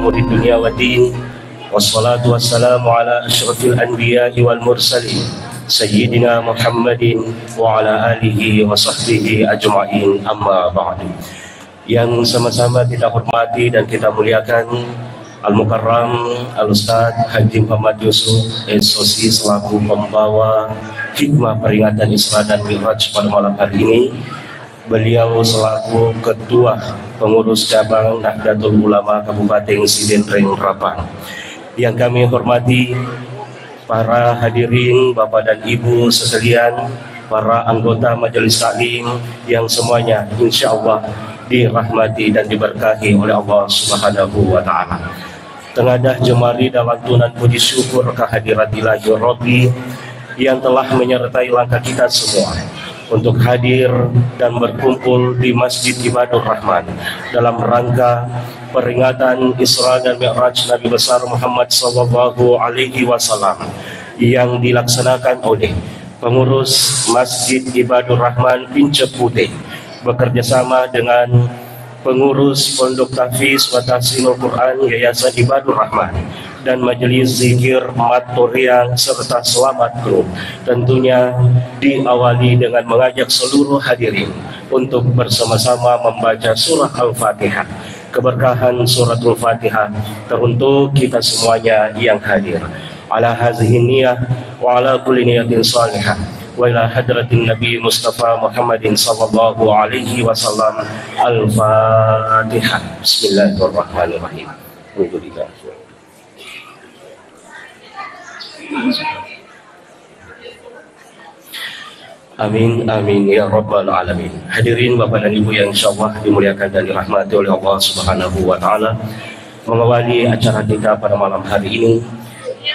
umuri dunya wa din. Wassalatu wassalamu ala asyrafil anbiya'i wal mursalin Sayyidina Muhammadin wa ala alihi wa sahbihi ajma'in, amma ba'du. Yang sama-sama kita hormati dan kita muliakan Al-Mukarram Al-Ustaz Haji Muhammad Yusuf SOC selaku pembawa hikmah peringatan Isra dan Mi'raj pada malam hari ini. Beliau selaku Ketua Pengurus Cabang Nahdlatul Ulama Kabupaten Sidenreng Rapang. Yang kami hormati para hadirin, Bapak dan Ibu sekalian, para anggota Majelis Taklim yang semuanya insya Allah dirahmati dan diberkahi oleh Allah Subhanahu wa Ta'ala. Tengadah jemari dan lantunan puji syukur kehadirat Ilahi Rabbi yang telah menyertai langkah kita semua untuk hadir dan berkumpul di Masjid Ibadur Rahman dalam rangka peringatan Isra dan Mi'raj Nabi besar Muhammad sallallahu alaihi wasallam yang dilaksanakan oleh pengurus Masjid Ibadur Rahman Pincep Putih bekerjasama dengan pengurus Pondok Tahfiz wa Tahsinul Quran Yayasan Ibadur Rahman dan Majelis Zikir Matoriang serta Selamat Group. Tentunya diawali dengan mengajak seluruh hadirin untuk bersama-sama membaca surah Al-Fatihah. Keberkahan suratul Fatihah teruntuk kita semuanya yang hadir. Ala hazihi niyah wa ala kulli niyatin salihah wa ila hadratin Nabi Mustafa Muhammadin sallallahu alaihi wasallam. Al-Fatihah. Bismillahirrahmanirrahim. Alhamdulillah. Amin amin ya rabbal alamin. Hadirin Bapak dan Ibu yang insyaallah dimuliakan dan dirahmati oleh Allah Subhanahu wa Ta'ala, mengawali acara kita pada malam hari ini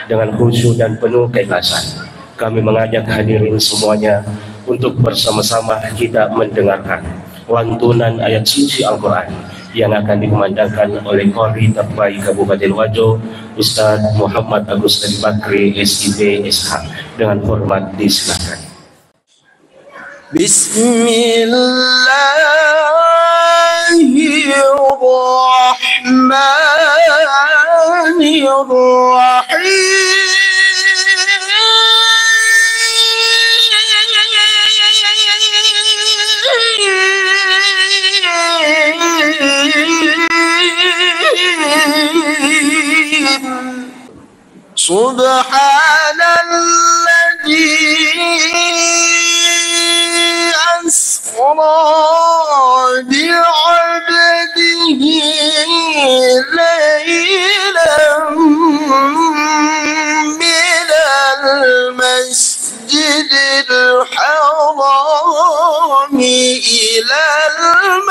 dengan khusyuk dan penuh keikhlasan, kami mengajak hadirin semuanya untuk bersama-sama kita mendengarkan lantunan ayat suci Al-Quran yang akan dikumandangkan oleh Qori terbaik Kabupaten Wajo, Ustaz Muhammad Agus Bakri SIB SH. Dengan hormat disilakan. Bismillahirrahmanirrahim. Subhanalladzi asra bi'abdihi laylan minal masjidil haram ilal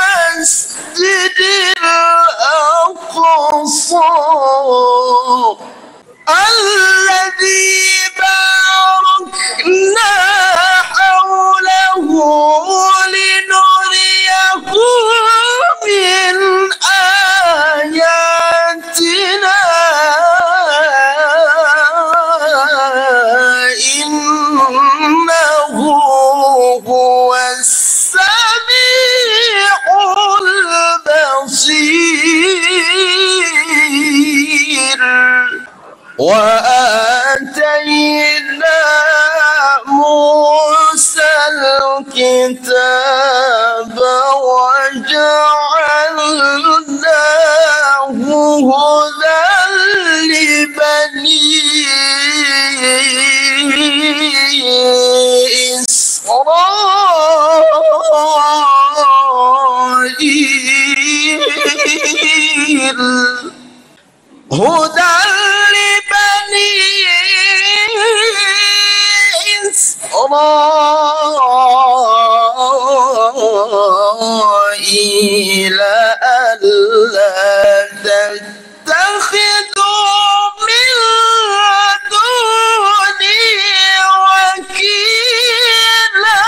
masjidil aqsa الذي باركنا حوله لنريه من آياتنا إنه هو السميع البصير. وآتينا موسى الكتاب وجعلناه هدى لبني إسرائيل هدى إسرائيل ألا تتخذوا من دوني وكيلا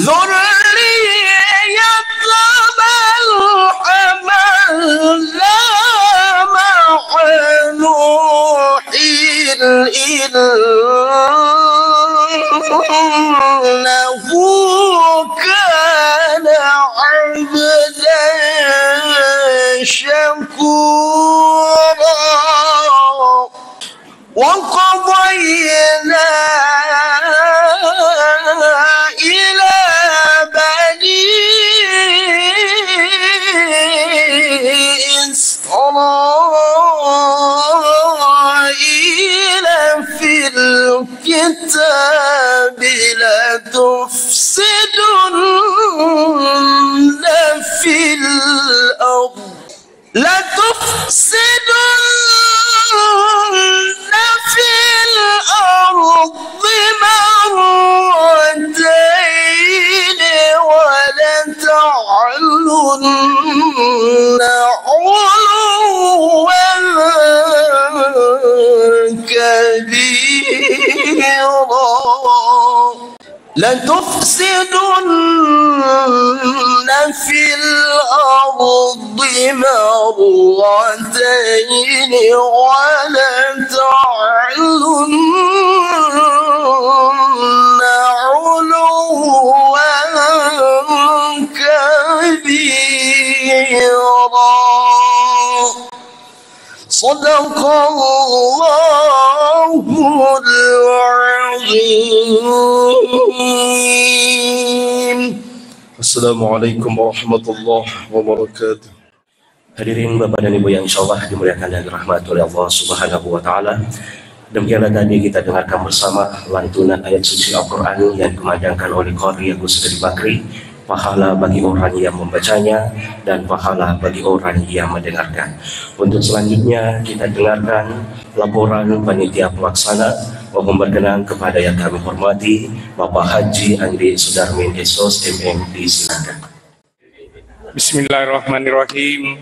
ذرية من حملنا مع نوح إنه كان عبدا شكورا. شكورا وقضينا إلى بني إسرائيل في الكتاب لتفسدن في الأرض مرتين ولتعلن علوا كبيرا لتفسدن في الأرض مرتين ولتعلن علوا كبيرا صدق الله العظيم. Assalamualaikum warahmatullahi wabarakatuh. Hadirin Bapak dan Ibu yang insyaallah dimuliakan dan dirahmati oleh Allah Subhanahu wa taala. Demikianlah tadi kita dengarkan bersama lantunan ayat suci Al-Qur'an yang dikumandangkan oleh Qari Agus Sri Bakri. Pahala bagi orang yang membacanya dan pahala bagi orang yang mendengarkan. Untuk selanjutnya kita dengarkan laporan panitia pelaksana. Mohon berkenan kepada yang kami hormati Bapak Haji Andri Sudarmin SOS MM, disilakan. Bismillahirrahmanirrahim.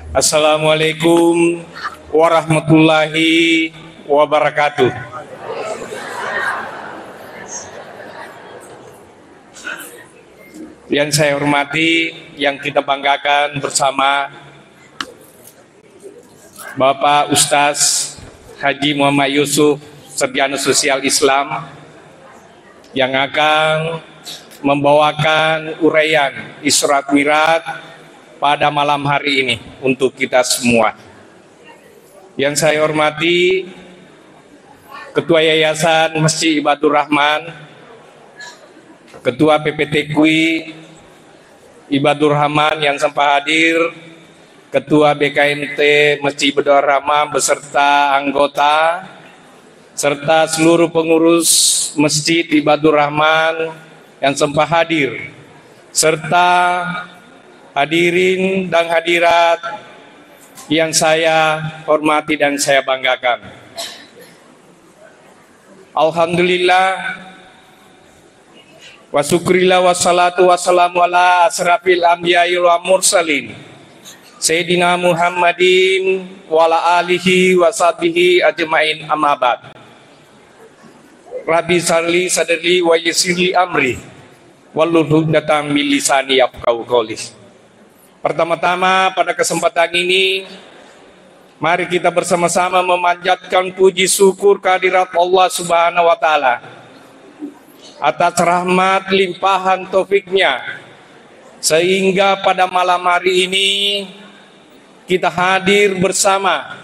Assalamualaikum warahmatullahi wabarakatuh. Yang saya hormati, yang kita banggakan bersama Bapak Ustaz Haji Muhammad Yusuf, Sarjana Sosial Islam, yang akan membawakan uraian Isra Mi'raj pada malam hari ini untuk kita semua. Yang saya hormati Ketua Yayasan Masjid Ibadur Rahman, Ketua PPTQI Ibadur Rahman yang sempat hadir, Ketua BKMT Masjid Ibadur Rahman beserta anggota, serta seluruh pengurus Masjid Ibadur Rahman yang sempat hadir, serta hadirin dan hadirat yang saya hormati dan saya banggakan. Alhamdulillah wa syukrillah wassalatu wassalamu ala asrafil anbiya'i wal mursalin Sayyidina Muhammadin wa ala alihi wa sahbihi ajma'in, amma ba'd. Rabbi sharli sadri wa yassirli amri wahlul 'uqdatam min lisani yafqahu qawli. Pertama-tama pada kesempatan ini mari kita bersama-sama memanjatkan puji syukur kehadirat Allah Subhanahu wa taala atas rahmat limpahan taufiknya, sehingga pada malam hari ini kita hadir bersama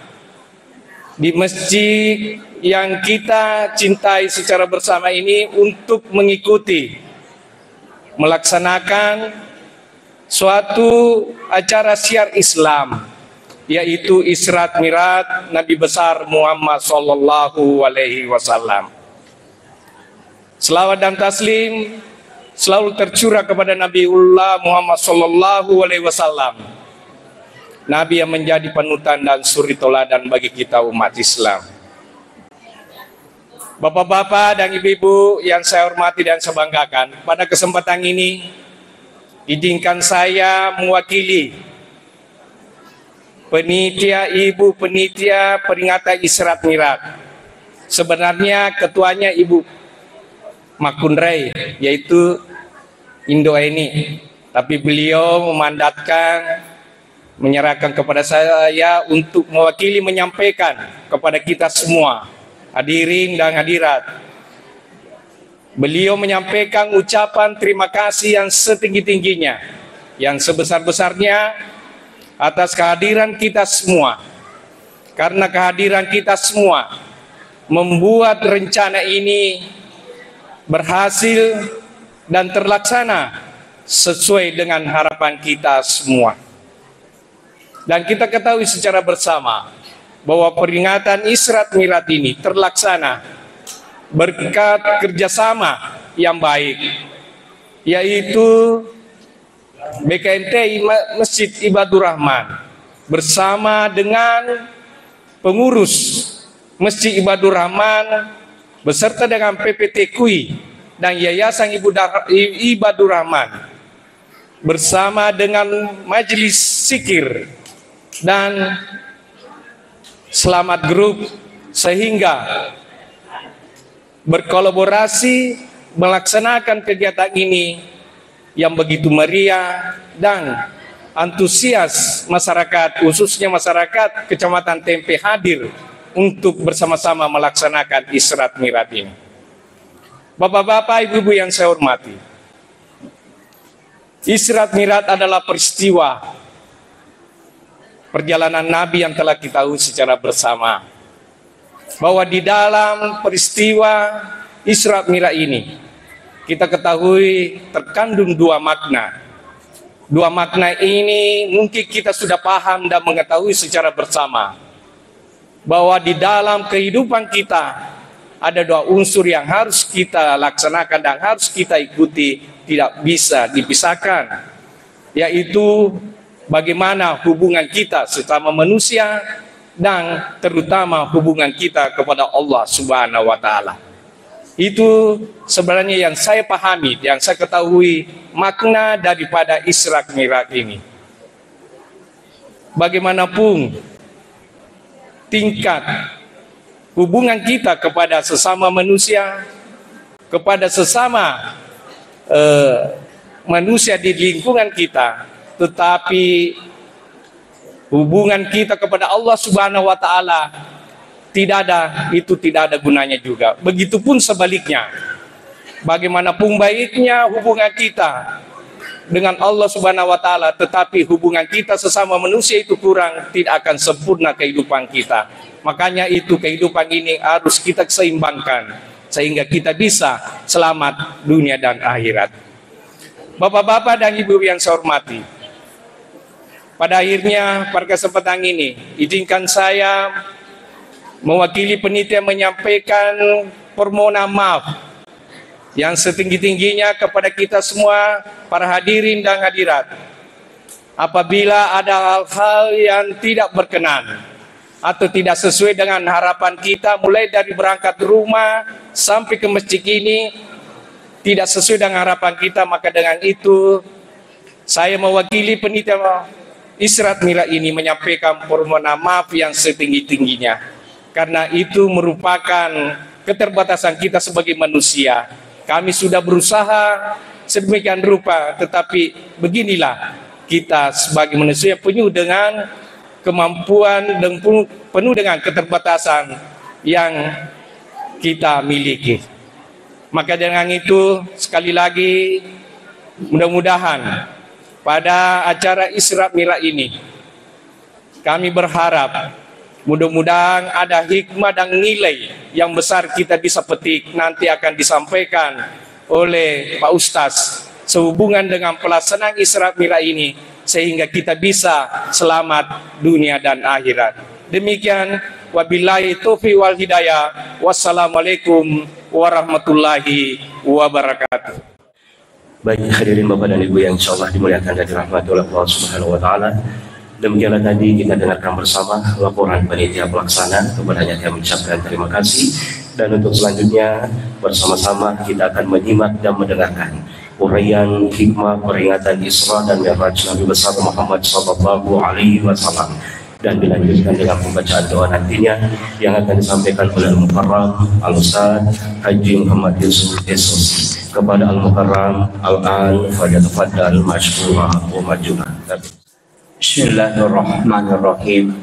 di masjid yang kita cintai secara bersama ini untuk mengikuti melaksanakan suatu acara syiar Islam, yaitu Isra Mi'raj Nabi besar Muhammad sallallahu alaihi wasallam. Selawat dan taslim selalu tercurah kepada Nabiullah Muhammad sallallahu alaihi wasallam, Nabi yang menjadi panutan dan suri teladan bagi kita umat Islam. Bapak-bapak dan ibu-ibu yang saya hormati dan saya banggakan, pada kesempatan ini izinkan saya mewakili ibu penitia peringatan Isra Mi'raj. Sebenarnya ketuanya Ibu Makunrai, yaitu Indo ini, tapi beliau memandatkan, menyerahkan kepada saya untuk mewakili menyampaikan kepada kita semua hadirin dan hadirat. Beliau menyampaikan ucapan terima kasih yang setinggi-tingginya, yang sebesar-besarnya atas kehadiran kita semua. Karena kehadiran kita semua membuat rencana ini berhasil dan terlaksana sesuai dengan harapan kita semua. Dan kita ketahui secara bersama bahwa peringatan Isra Mi'raj ini terlaksana berkat kerjasama yang baik, yaitu BKMTI Masjid Ibadur Rahman bersama dengan pengurus Masjid Ibadur Rahman beserta dengan PPT KUI dan Yayasan Ibadur Rahman bersama dengan Majelis Zikir dan Selamat Group, sehingga berkolaborasi melaksanakan kegiatan ini yang begitu meriah dan antusias masyarakat, khususnya masyarakat Kecamatan Tempe hadir untuk bersama-sama melaksanakan Isra Mi'raj ini. Bapak-bapak, ibu-ibu yang saya hormati, Isra Mi'raj adalah peristiwa perjalanan Nabi yang telah kita tahu secara bersama, bahwa di dalam peristiwa Isra Mi'raj ini kita ketahui terkandung dua makna. Dua makna ini mungkin kita sudah paham dan mengetahui secara bersama, bahwa di dalam kehidupan kita ada dua unsur yang harus kita laksanakan dan harus kita ikuti, tidak bisa dipisahkan, yaitu bagaimana hubungan kita sesama manusia dan terutama hubungan kita kepada Allah Subhanahu wa Ta'ala. Itu sebenarnya yang saya pahami, yang saya ketahui makna daripada Isra Mi'raj ini. Bagaimanapun tingkat hubungan kita kepada sesama manusia, kepada sesama manusia di lingkungan kita, tetapi hubungan kita kepada Allah Subhanahu wa Ta'ala tidak ada gunanya juga. Begitupun sebaliknya, bagaimanapun baiknya hubungan kita dengan Allah Subhanahu wa Ta'ala, tetapi hubungan kita sesama manusia itu kurang, tidak akan sempurna kehidupan kita. Makanya itu kehidupan ini harus kita seimbangkan sehingga kita bisa selamat dunia dan akhirat. Bapak-bapak dan ibu yang saya hormati, pada akhirnya pada kesempatan ini izinkan saya mewakili penitia menyampaikan permohonan maaf yang setinggi-tingginya kepada kita semua, para hadirin dan hadirat, apabila ada hal-hal yang tidak berkenan atau tidak sesuai dengan harapan kita, mulai dari berangkat rumah sampai ke masjid ini tidak sesuai dengan harapan kita, maka dengan itu saya mewakili penitia Isra Mi'raj ini menyampaikan permohonan maaf yang setinggi-tingginya. Karena itu merupakan keterbatasan kita sebagai manusia. Kami sudah berusaha sedemikian rupa, tetapi beginilah kita sebagai manusia penuh dengan kemampuan dan penuh dengan keterbatasan yang kita miliki. Maka dengan itu sekali lagi mudah-mudahan pada acara Isra Mi'raj ini kami berharap mudah-mudahan ada hikmah dan nilai yang besar kita bisa petik, nanti akan disampaikan oleh Pak Ustaz sehubungan dengan pelaksanaan Isra Mi'raj ini, sehingga kita bisa selamat dunia dan akhirat. Demikian, wabillahi taufiq wal hidayah. Wassalamualaikum warahmatullahi wabarakatuh. Baik hadirin Bapak dan Ibu yang insyaallah dimuliakan dan dirahmati oleh Allah Subhanahu wa Ta'ala, demikianlah tadi kita dengarkan bersama laporan panitia pelaksana. Kepadanya kami mengucapkan terima kasih, dan untuk selanjutnya bersama-sama kita akan menyimak dan mendengarkan uraian hikmah peringatan Isra dan Mi'raj Nabi besar Muhammad sallallahu alaihi wasallam, dan dilanjutkan dengan pembacaan doa nantinya yang akan disampaikan oleh Al-Mukarram Al-Ustaz Haji Muhammad Yusuf Esosi. Kepada Al-Mukarram Al-An falyatafaddal mashkura wa majura. Bismillahirrahmanirrahim.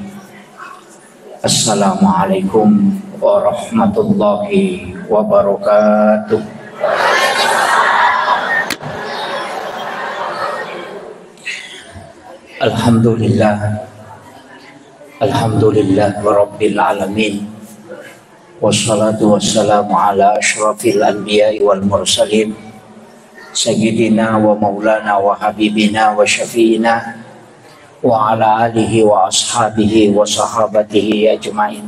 Assalamualaikum warahmatullahi wabarakatuh. Alhamdulillah, Alhamdulillah Rabbil Alamin. Wassalatu wassalamu ala ashrafil anbiya'i wal mursalin Sayyidina wa maulana wa habibina wa syafi'ina wa ala alihi wa ashabihi wa sahabatihi ajma'in.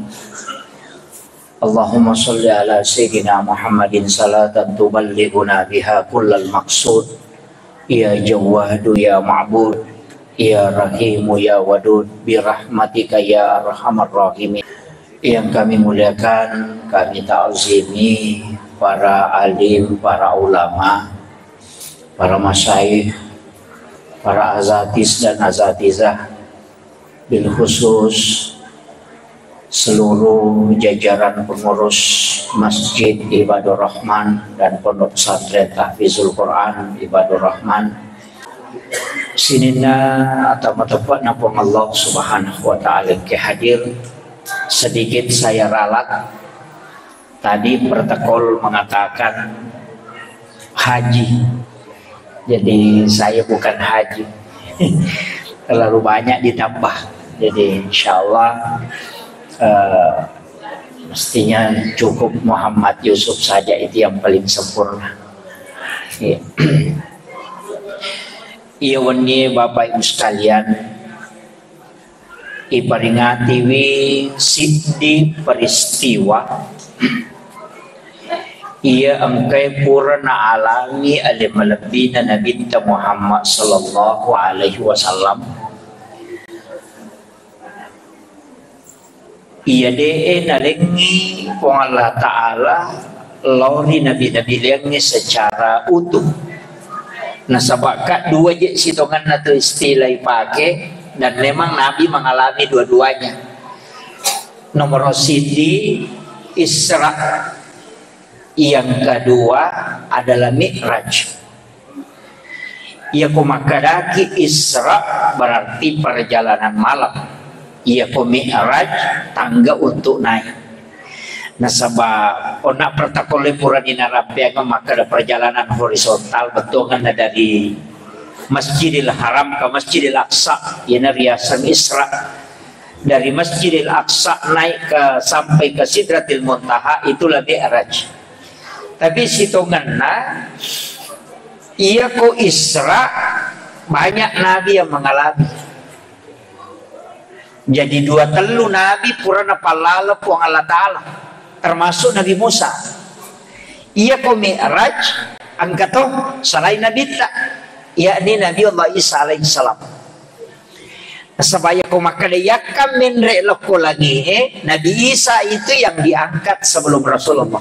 Allahumma salli ala Sayyidina Muhammadin salatan tuballighuna biha kullal maqsud. Ya Jawadu ya Ma'bud, Ya Rahimu ya Wadud, birahmatika ya Arhamar Rahimin. Yang kami muliakan, kami ta'zimi para alim, para ulama, para masyayikh, para azatis dan azatizah, bil khusus seluruh jajaran pengurus Masjid Ibadur Rahman dan Pondok Pesantren Tahfizul Quran Ibadur Rahman. Sinina atau tepat napung Allah Subhanahu wa taala ke hadir. Sedikit saya ralat. Tadi protokol mengatakan haji. Jadi saya bukan haji. Terlalu banyak ditambah. Jadi insyaallah mestinya cukup Muhammad Yusuf saja, itu yang paling sempurna. Iya wani Bapak Ibu sekalian, iperingati wi siddi peristiwa ia angkai purna alami ali malabina Nabi Muhammad sallallahu alaihi wasallam. Ia dee nalengi pong Allah Ta'ala lori nabi-nabi lengi secara utuh. Nah sabaka dua je sitongan atau istilah pakai, dan memang Nabi mengalami dua-duanya. Nomor sidi Isra, yang kedua adalah Mi'raj. Ia kumakadaki Isra berarti perjalanan malam. Ia ku Mi'raj tangga untuk naik. Nah sebab onak pertakole puranina rapiang maka ada perjalanan horizontal betul kan dari Masjidil Haram ke Masjidil Aqsa, yana riasan Isra. Dari Masjidil Aqsa naik ke sampai ke Sidratil Muntaha, itulah Mi'raj. Tapi situnganna ia ku Isra banyak nabi yang mengalami. Jadi dua telu nabi purana palala puang Allah Ta'ala, termasuk Nabi Musa. Ia ku Mi'raj angkato selain Nabi tak, yakni Nabi Allah Isa alaihissalam. Sebaya ku makadayakan menre loko lagi Nabi Isa itu yang diangkat sebelum Rasulullah.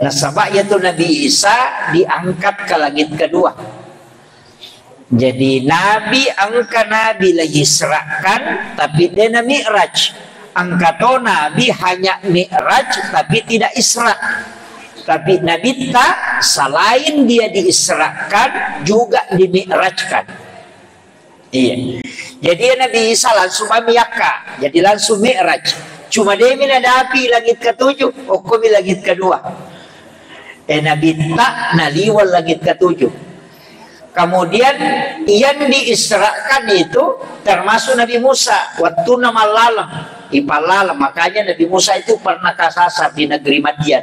Nah sebab itu Nabi Isa diangkat ke langit kedua. Jadi Nabi angka Nabi lagi serakan, tapi dia Mi'raj. Angkato Nabi hanya Mi'raj tapi tidak Isra. Tapi Nabi tak, selain dia diisrakan juga dimi'rajkan. Iya. Jadi Nabi Isa langsung amiyaka, jadi langsung Mi'raj. Cuma dia menadapi langit ketujuh, hukumi langit kedua. Nabi tak naliwal langit ketujuh. Kemudian yang diisrakan itu termasuk Nabi Musa. Waktu nama lalam, ipalala. Makanya Nabi Musa itu pernah kasasar di negeri Madian.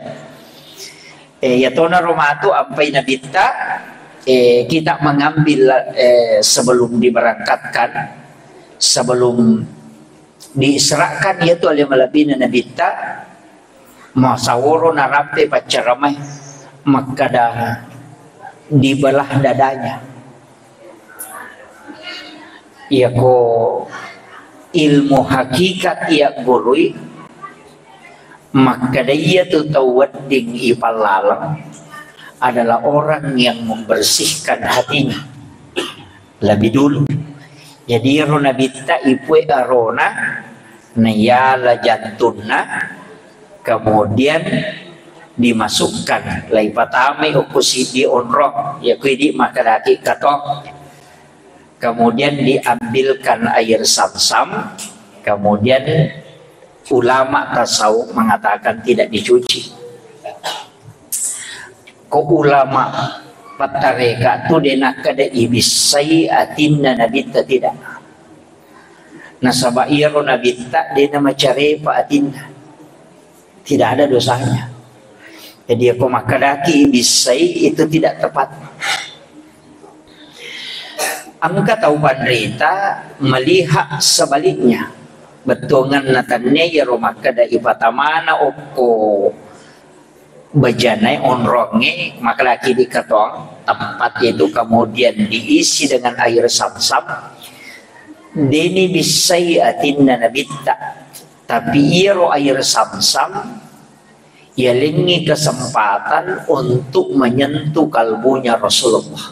Ya tona romatu ampai Nabi ta kita mengambil sebelum diberangkatkan, sebelum diisrakan, yaitu oleh malabina Nabi ta masaworo narape pacaramai maka dah dibelah dadanya. Ia ko ilmu hakikat ia gurui, maka dia tu tawadding ipalalam adalah orang yang membersihkan hatinya lebih dulu. Jadi rona bitta ipue arona nayala jantunna, kemudian dimasukkan lai patame ukusidi onroh ya kuidi makadaki katok, kemudian diambilkan air samsam, kemudian ulama tasawuf mengatakan tidak dicuci. Ko ulama patareka tu dena kada ibisai atinna nabi tidak. Nasaba iro nabita dia nama cari Pak Atinda. Tidak ada dosanya. Jadi aku makadaki bisai itu tidak tepat. Angka tahu pandrita melihat sebaliknya. Betungan natannya ya romakada ipatamana oko bajanai onronge maka laki di ketong tempat itu kemudian diisi dengan air sam-sam. Dini bisai atinna nabita, tapi iro air sam-sam ia lingi kesempatan untuk menyentuh kalbunya Rasulullah.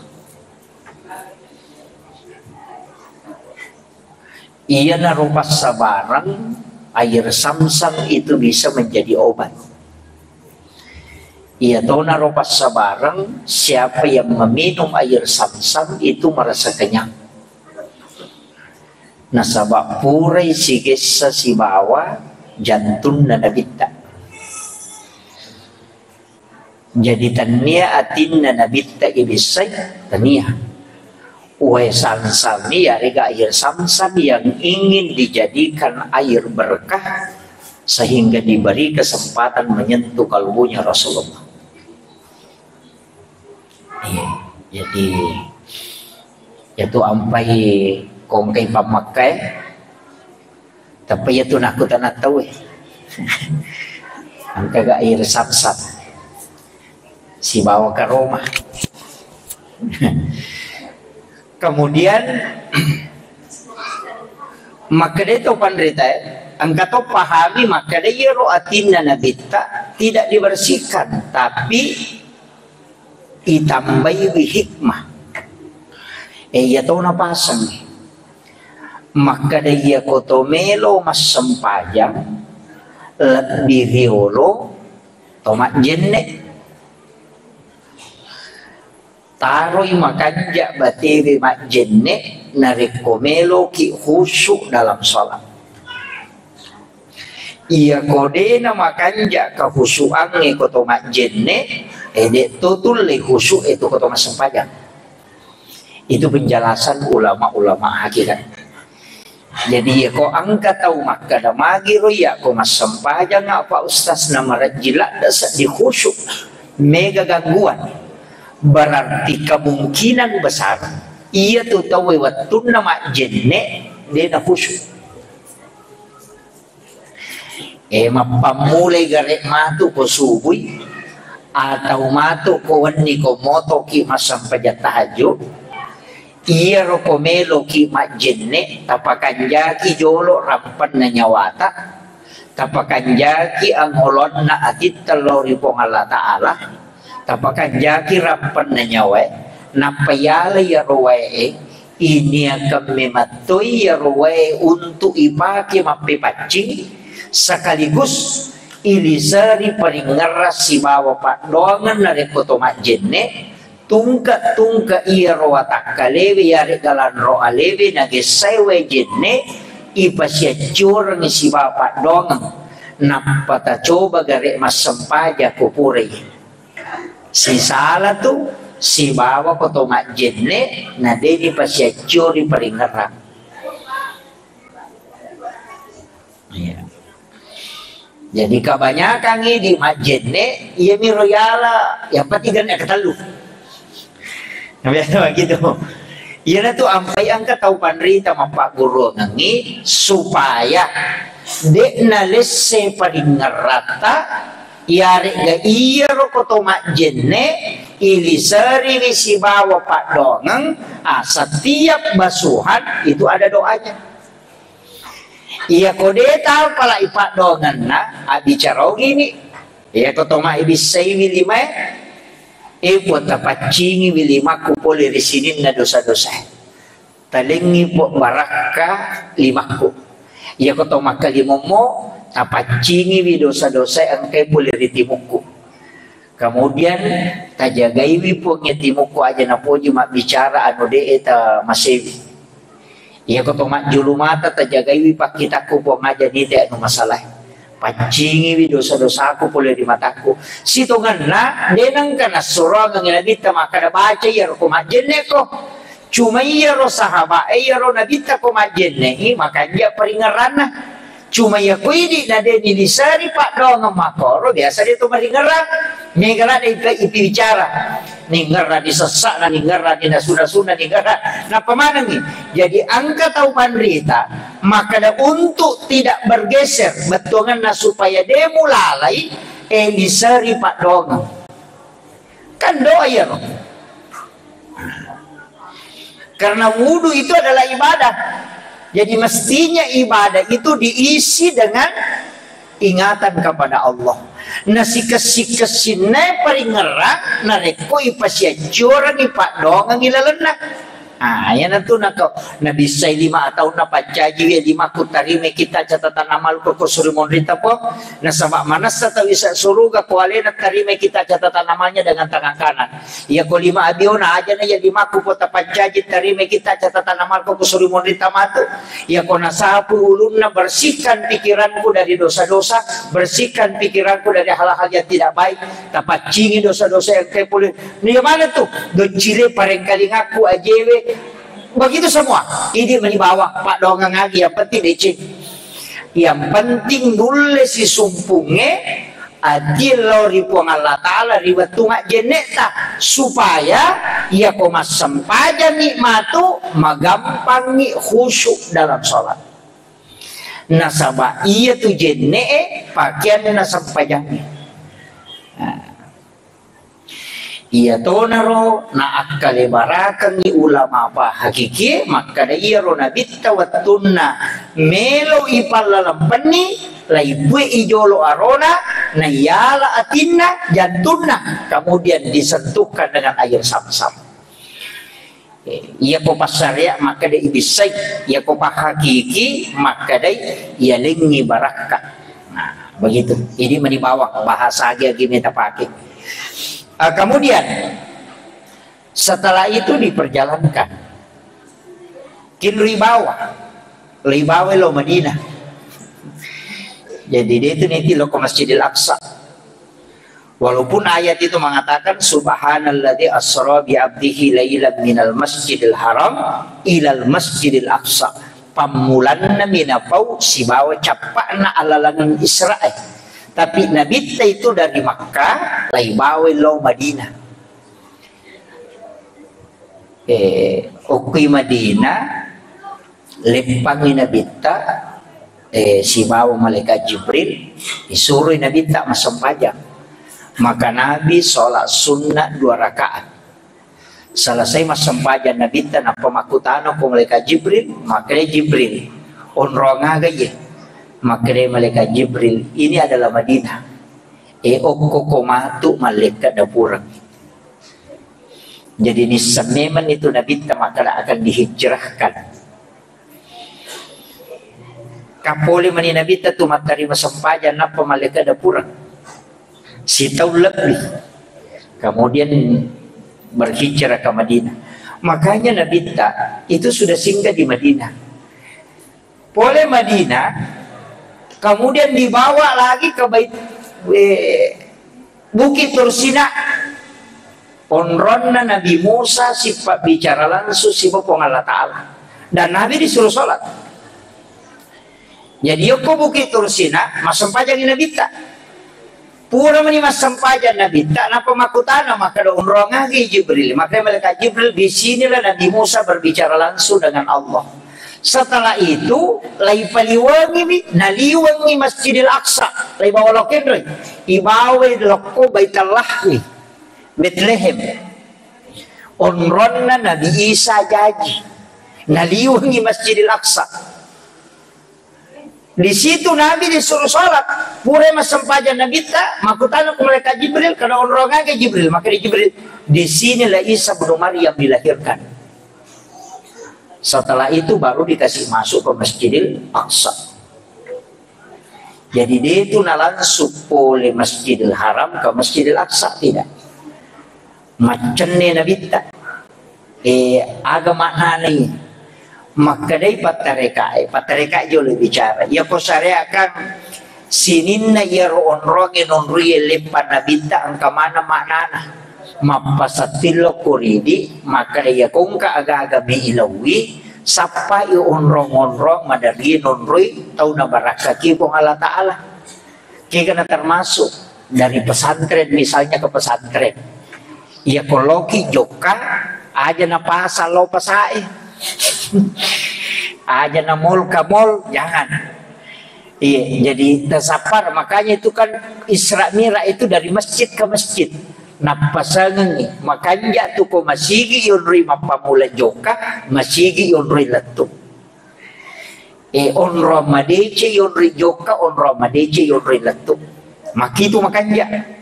Ia narupas sabarang air sam-sam itu bisa menjadi obat. Ia tahu narupas sabarang siapa yang meminum air sam-sam itu merasa kenyang. Nasabak purai sigesa si bawa jantung na nabita. Jadi tania atin na nabita ibisay tania. Uwe sam-sam ya rega air sam-sam yang ingin dijadikan air berkah sehingga diberi kesempatan menyentuh kalbunya Rasulullah. Jadi itu ampai kongkai pamakai tapi itu nak tak tahu angka gak air sam-sam si bawa ke rumah. Kemudian maka dia tahu pandrita angka tahu pahami maka dia roatinna nabita tidak dibersihkan tapi ditambahi hikmah. Ia tahu napasang maka dia kotomelo mas sempajang lebih riolo tomat jenek taroy makanja batewe mak jenne narekomelo ki khusyuk dalam salat. Ia kodena makanja kehusyuan koto mak jenne edek tutul le khusyuk itu koto mas sempajang. Itu penjelasan ulama-ulama hakikat. Jadi ko angka tahu maka damagi roya ko mas sempajang apa ustaz nama rajilat dasar di khusyuk mega gangguan. Berarti kemungkinan besar ia tu tahu waktu nama jenne dia nak khusyuk. Mapamulai garek matu ko subuh atau matu ko wani ko moto ki masam pajat tahajud. Ia rokomelo ki mak jenne tapakan jaki jolo rampan na nyawata tapakan jaki ang holon na atit telori pong Allah Ta'ala tapakan jaki rampan na nyawa napayala ya rowae ini akan mematoi ya rowae untuk ipake mapipacing sekaligus ilisari paringeras si bawa pak doangan na rekoto mak jenne tungka iya roa takkalewe yare galan roa lewe nagesewe jenne ipasya curang si bapak doangan napata coba gare mas sempaja kupure. Si salah tu si bawa koto mak jenne na deni pasya curi paringerang. Ya. Jadi kebanyakan ini mak jenne ia miroyala yang patigan ya ketalu. Biasa begitu. Ia tu ampai angka tahu pandrita mapak guru nangi supaya dek na lesse paringerata yare ga iya rokoto mak jenne ilisari si bawa pak dongang setiap basuhan itu ada doanya. Iya kode tahu pala ipak dongan na bicara gini ya koto mak ibisai wilima buat tapacingi wilima kupole resinin na dosa-dosa talingi po baraka limaku ya koto mak kalimomo tapacingi wi dosa-dosa ang kay puliriti muku. Kemudian tajagai wi po ngetimuku aja na po mak bicara ano de eta masewi. Iya ko mak julu mata tajagai wi pakita ko po ngaja nite ano masalah. Pacingi wi dosa-dosa ko pulir di mataku. Situngan na denang kana surang ang inabita makada baca ya ko majenne ko. Cuma iya ro sahabat, iya ro nabi ta ko majenne, makanya peringaran. Cuma ya kuidi na de ni disari pak dong makoro biasa dia tu meringeran. Ningeran ipi bicara. Ningeran disesak na ningeran di nasuna ningeran. Nah pemana nih? Jadi angka tahu panderita, maka untuk tidak bergeser betongan na supaya dia mulalai disari pak dong. Kan doa ya roh. Karena wudhu itu adalah ibadah. Jadi mestinya ibadah itu diisi dengan ingatan kepada Allah. Nasi kesine peringerang nareko ipasya joran ipak dongang ilalena. Ya nanti nakau nabi say 5 tahun na pacaji 5 kutarime kita catatan amal ko suri monrita po nasama manas sa tawisa suruga ko alena tarime kita catatan amalnya dengan tangan kanan. Ya ko 5 abiona aja na ya 5 ku pota pacaji tarime kita catatan amal ko suri monrita matu. Ya ko nasapu ulunna bersihkan pikiranku dari dosa-dosa, bersihkan pikiranku dari hal-hal yang tidak baik, tapacingi dosa-dosa yang kepulih. Ni mana tuh? Doncile parengkali ngaku ajewe. Begitu semua ini menibawa pak dongang lagi yang penting decing, yang penting dulu si sumpungnya adil lori puang Allah Ta'ala riwatungak jeneta supaya ia koma sempaja nikmatu magampangi khusyuk dalam sholat. Nasabah iya tu jene pakaian nasempajanya. Iya tonaro na akale barakan ni ulama apa hakiki maka da iya ro nabitta wattunna melo ipalalam peni laibue ijolo arona na yala atinna jantunna kemudian disentuhkan dengan air sam-sam. Iya ko pasarya maka da ibisai iya ko hakiki maka da iya lengi barakat. Nah begitu ini menibawa bahasa agi kita pakai. Kemudian setelah itu diperjalankan kin ribawa lo Madinah. Jadi dia itu nanti lo ke Masjidil Aqsa. Walaupun ayat itu mengatakan subhanalladzi asra bi 'abdihi lailan minal masjidil haram ilal masjidil aqsa. Pamulanna minapau sibawa capakna alalangan Israel. Tapi Nabi itu dari Makkah laibawe lo Madinah. Ukui Madinah lempangi Nabi si bawa malaikat Jibril disuruh Nabi masempajang. Maka Nabi sholat sunnah 2 rakaat. Selesai masempajang Nabi napa makutano ko malaikat Jibril, maka Jibril onronga gaya. Maka malaikat Jibril ini adalah Madinah. Okko komatu malaikat dapurang. Jadi ini sememan itu Nabi maka akan dihijrahkan. Kapoleh mani Nabi tu matari masampajan napa malaikat dapurang. Si tahu lebih. Kemudian berhijrah ke Madinah. Makanya Nabi itu sudah singgah di Madinah. Boleh Madinah. Kemudian dibawa lagi ke Bukit Tursina. Onronna Nabi Musa sifat bicara langsung sifat Allah Ta'ala. Dan Nabi disuruh sholat. Jadi yoko Bukit Tursina masampajang Nabi tak. Pura mani masampajang Nabi tak. Napa makutana maka ada onrong lagi Jibril. Maka malaikat Jibril di sinilah Nabi Musa berbicara langsung dengan Allah. Setelah itu lai paliwangi naliwangi Masjidil Aqsa lai bawa lokendoi ibawe loko Baitullah Bethlehem onronna Nabi Isa jaji naliwangi Masjidil Aqsa. Di situ Nabi disuruh sholat pura masampajan Nabi tak makutana ku malaikat Jibril karena onronga ke Jibril maka di Jibril di sinilah Isa bin Maryam dilahirkan. Setelah itu baru dikasih masuk ke Masjidil Aqsa. Jadi dia itu langsung oleh Masjidil Haram ke Masjidil Aqsa tidak. Macamnya Nabi tak. Agama nani. Maka dari patareka jauh lebih bicara. Ya kau syariatkan sininna ya onronge nonruye lepan Nabi tak angka mana maknana. mapasatilo kuridi maka iya kung kaaga-aga ilawi sapa onrong-onrong madari nonroy tau na baraka kipong Allah Ta'ala kaya na termasuk dari pesantren misalnya ke pesantren iya koloki joka aja na pasal lo pasai aja na mall ka mall jangan. Iya, jadi tasapar makanya itu kan Isra Mira itu dari masjid ke masjid. Napasangan ni makanya tu ko masigi yunri mapamula joka masigi yunri latu. Onro madece yunri joka onro madece yunri latu. Makitu makanya.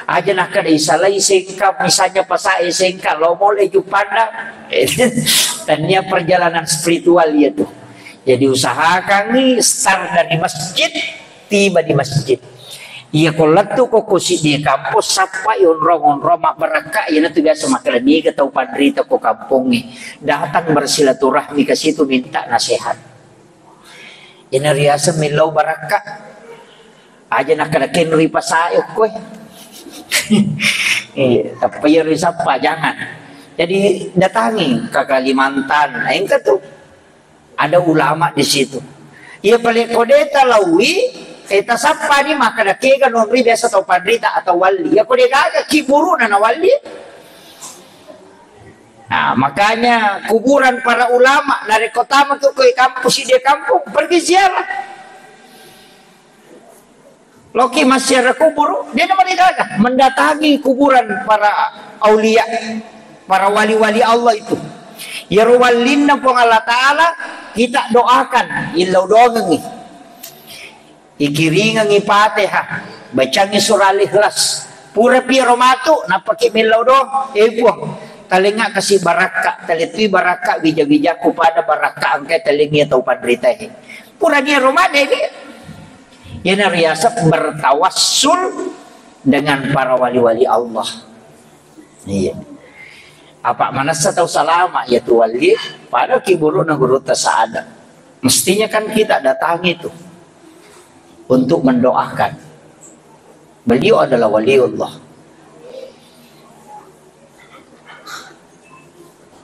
Aja nak kada isalai sengka misalnya pasai sengka lomol jupanda. Tanya perjalanan spiritual ya tuh. Jadi usahakan nih start dari masjid tiba di masjid. Iya kalau tu kokosi di kampus sapa onrong mak beraka ya nanti biasa makan ni ke tau pandrita ko kampung ni datang bersilaturahmi ke situ minta nasihat. Ini riasa milau baraka aja nak kena kenri pasayok ko. Tapi ya risapa jangan. Jadi datangi ke Kalimantan, engkau tuh ada ulama di situ. Ia paling kodeta lawi, kita sapa ni maka dakega nonri biasa atau pandrita atau wali. Ya kodega aga kiburu na wali. Nah, makanya kuburan para ulama dari kota itu ke kampus di kampung pergi ziarah. Loki masih ada kubur, dia nama tidak mendatangi kuburan para aulia, para wali-wali Allah itu. Ya ruwalin na po Allah Ta'ala kita doakan ilaw doang ni ikiringang ipatiha bacang surah Al-Ikhlas pura piromatu napakimilaw do buang talinga kasi baraka talitui baraka bija-bija ko pada baraka angkay talingi atau pandritahi pura niya romade ini yan riasap bertawassul dengan para wali-wali Allah. Iya. Apa mana tahu salama ya tu wali pada kiburu na guru tasaada. Mestinya kan kita datang itu untuk mendoakan. Beliau adalah waliullah.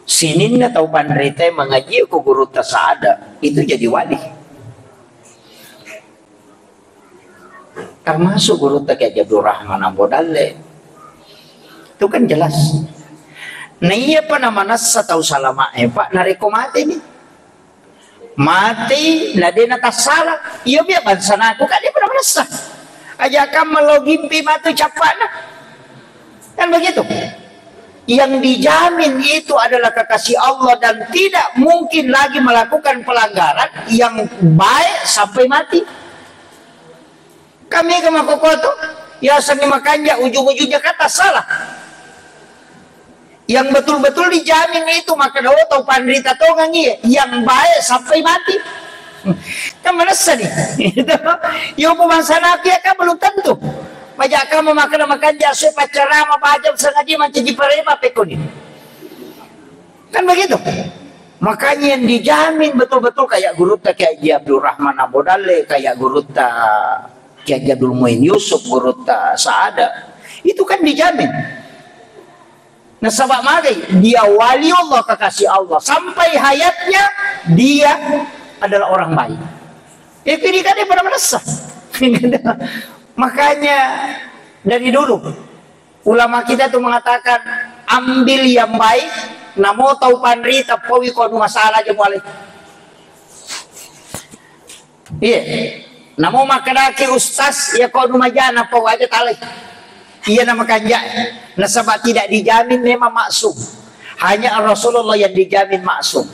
Sininna tahu pandrite mengaji ke guru tasaada itu jadi wali. Termasuk guru tak Abdul Rahman Ambodale. Itu kan jelas. Nah iya pa naman sa tau salama pak nariko mati ni mati na din natasala iya biya bansa na ako kaya pa naman sa aja ka malogimpi matu capa na kan begitu yang dijamin itu adalah kekasih Allah dan tidak mungkin lagi melakukan pelanggaran yang baik sampai mati. Kami ke makokoto ya sani makanya ujung-ujungnya kata salah yang betul-betul dijamin itu maka daw tau pandrita to ngangi yang baik sampai mati kan merasa nih yung pumansana kaya ka belum tentu majak ka memakan jasa pacara mapajam sengaja mancaji parema pekoni kan begitu makanya yang dijamin betul-betul kayak guru ta kayak Abdul Rahman Ambodale kayak guru ta kayak Abdul Muin Yusuf guru ta Saada itu kan dijamin. Nah sabab magai dia wali Allah kekasih Allah sampai hayatnya dia adalah orang baik. Itu dia kan dia pernah merasa. Makanya dari dulu ulama kita tuh mengatakan ambil yang baik, namo tahu pandri tapawi kono masalah aja boleh. Iya, namo makadaki ustaz ya kono majana pau aja talai. Iya nama kanja. Nasabah tidak dijamin memang maksum. Hanya Rasulullah yang dijamin maksum.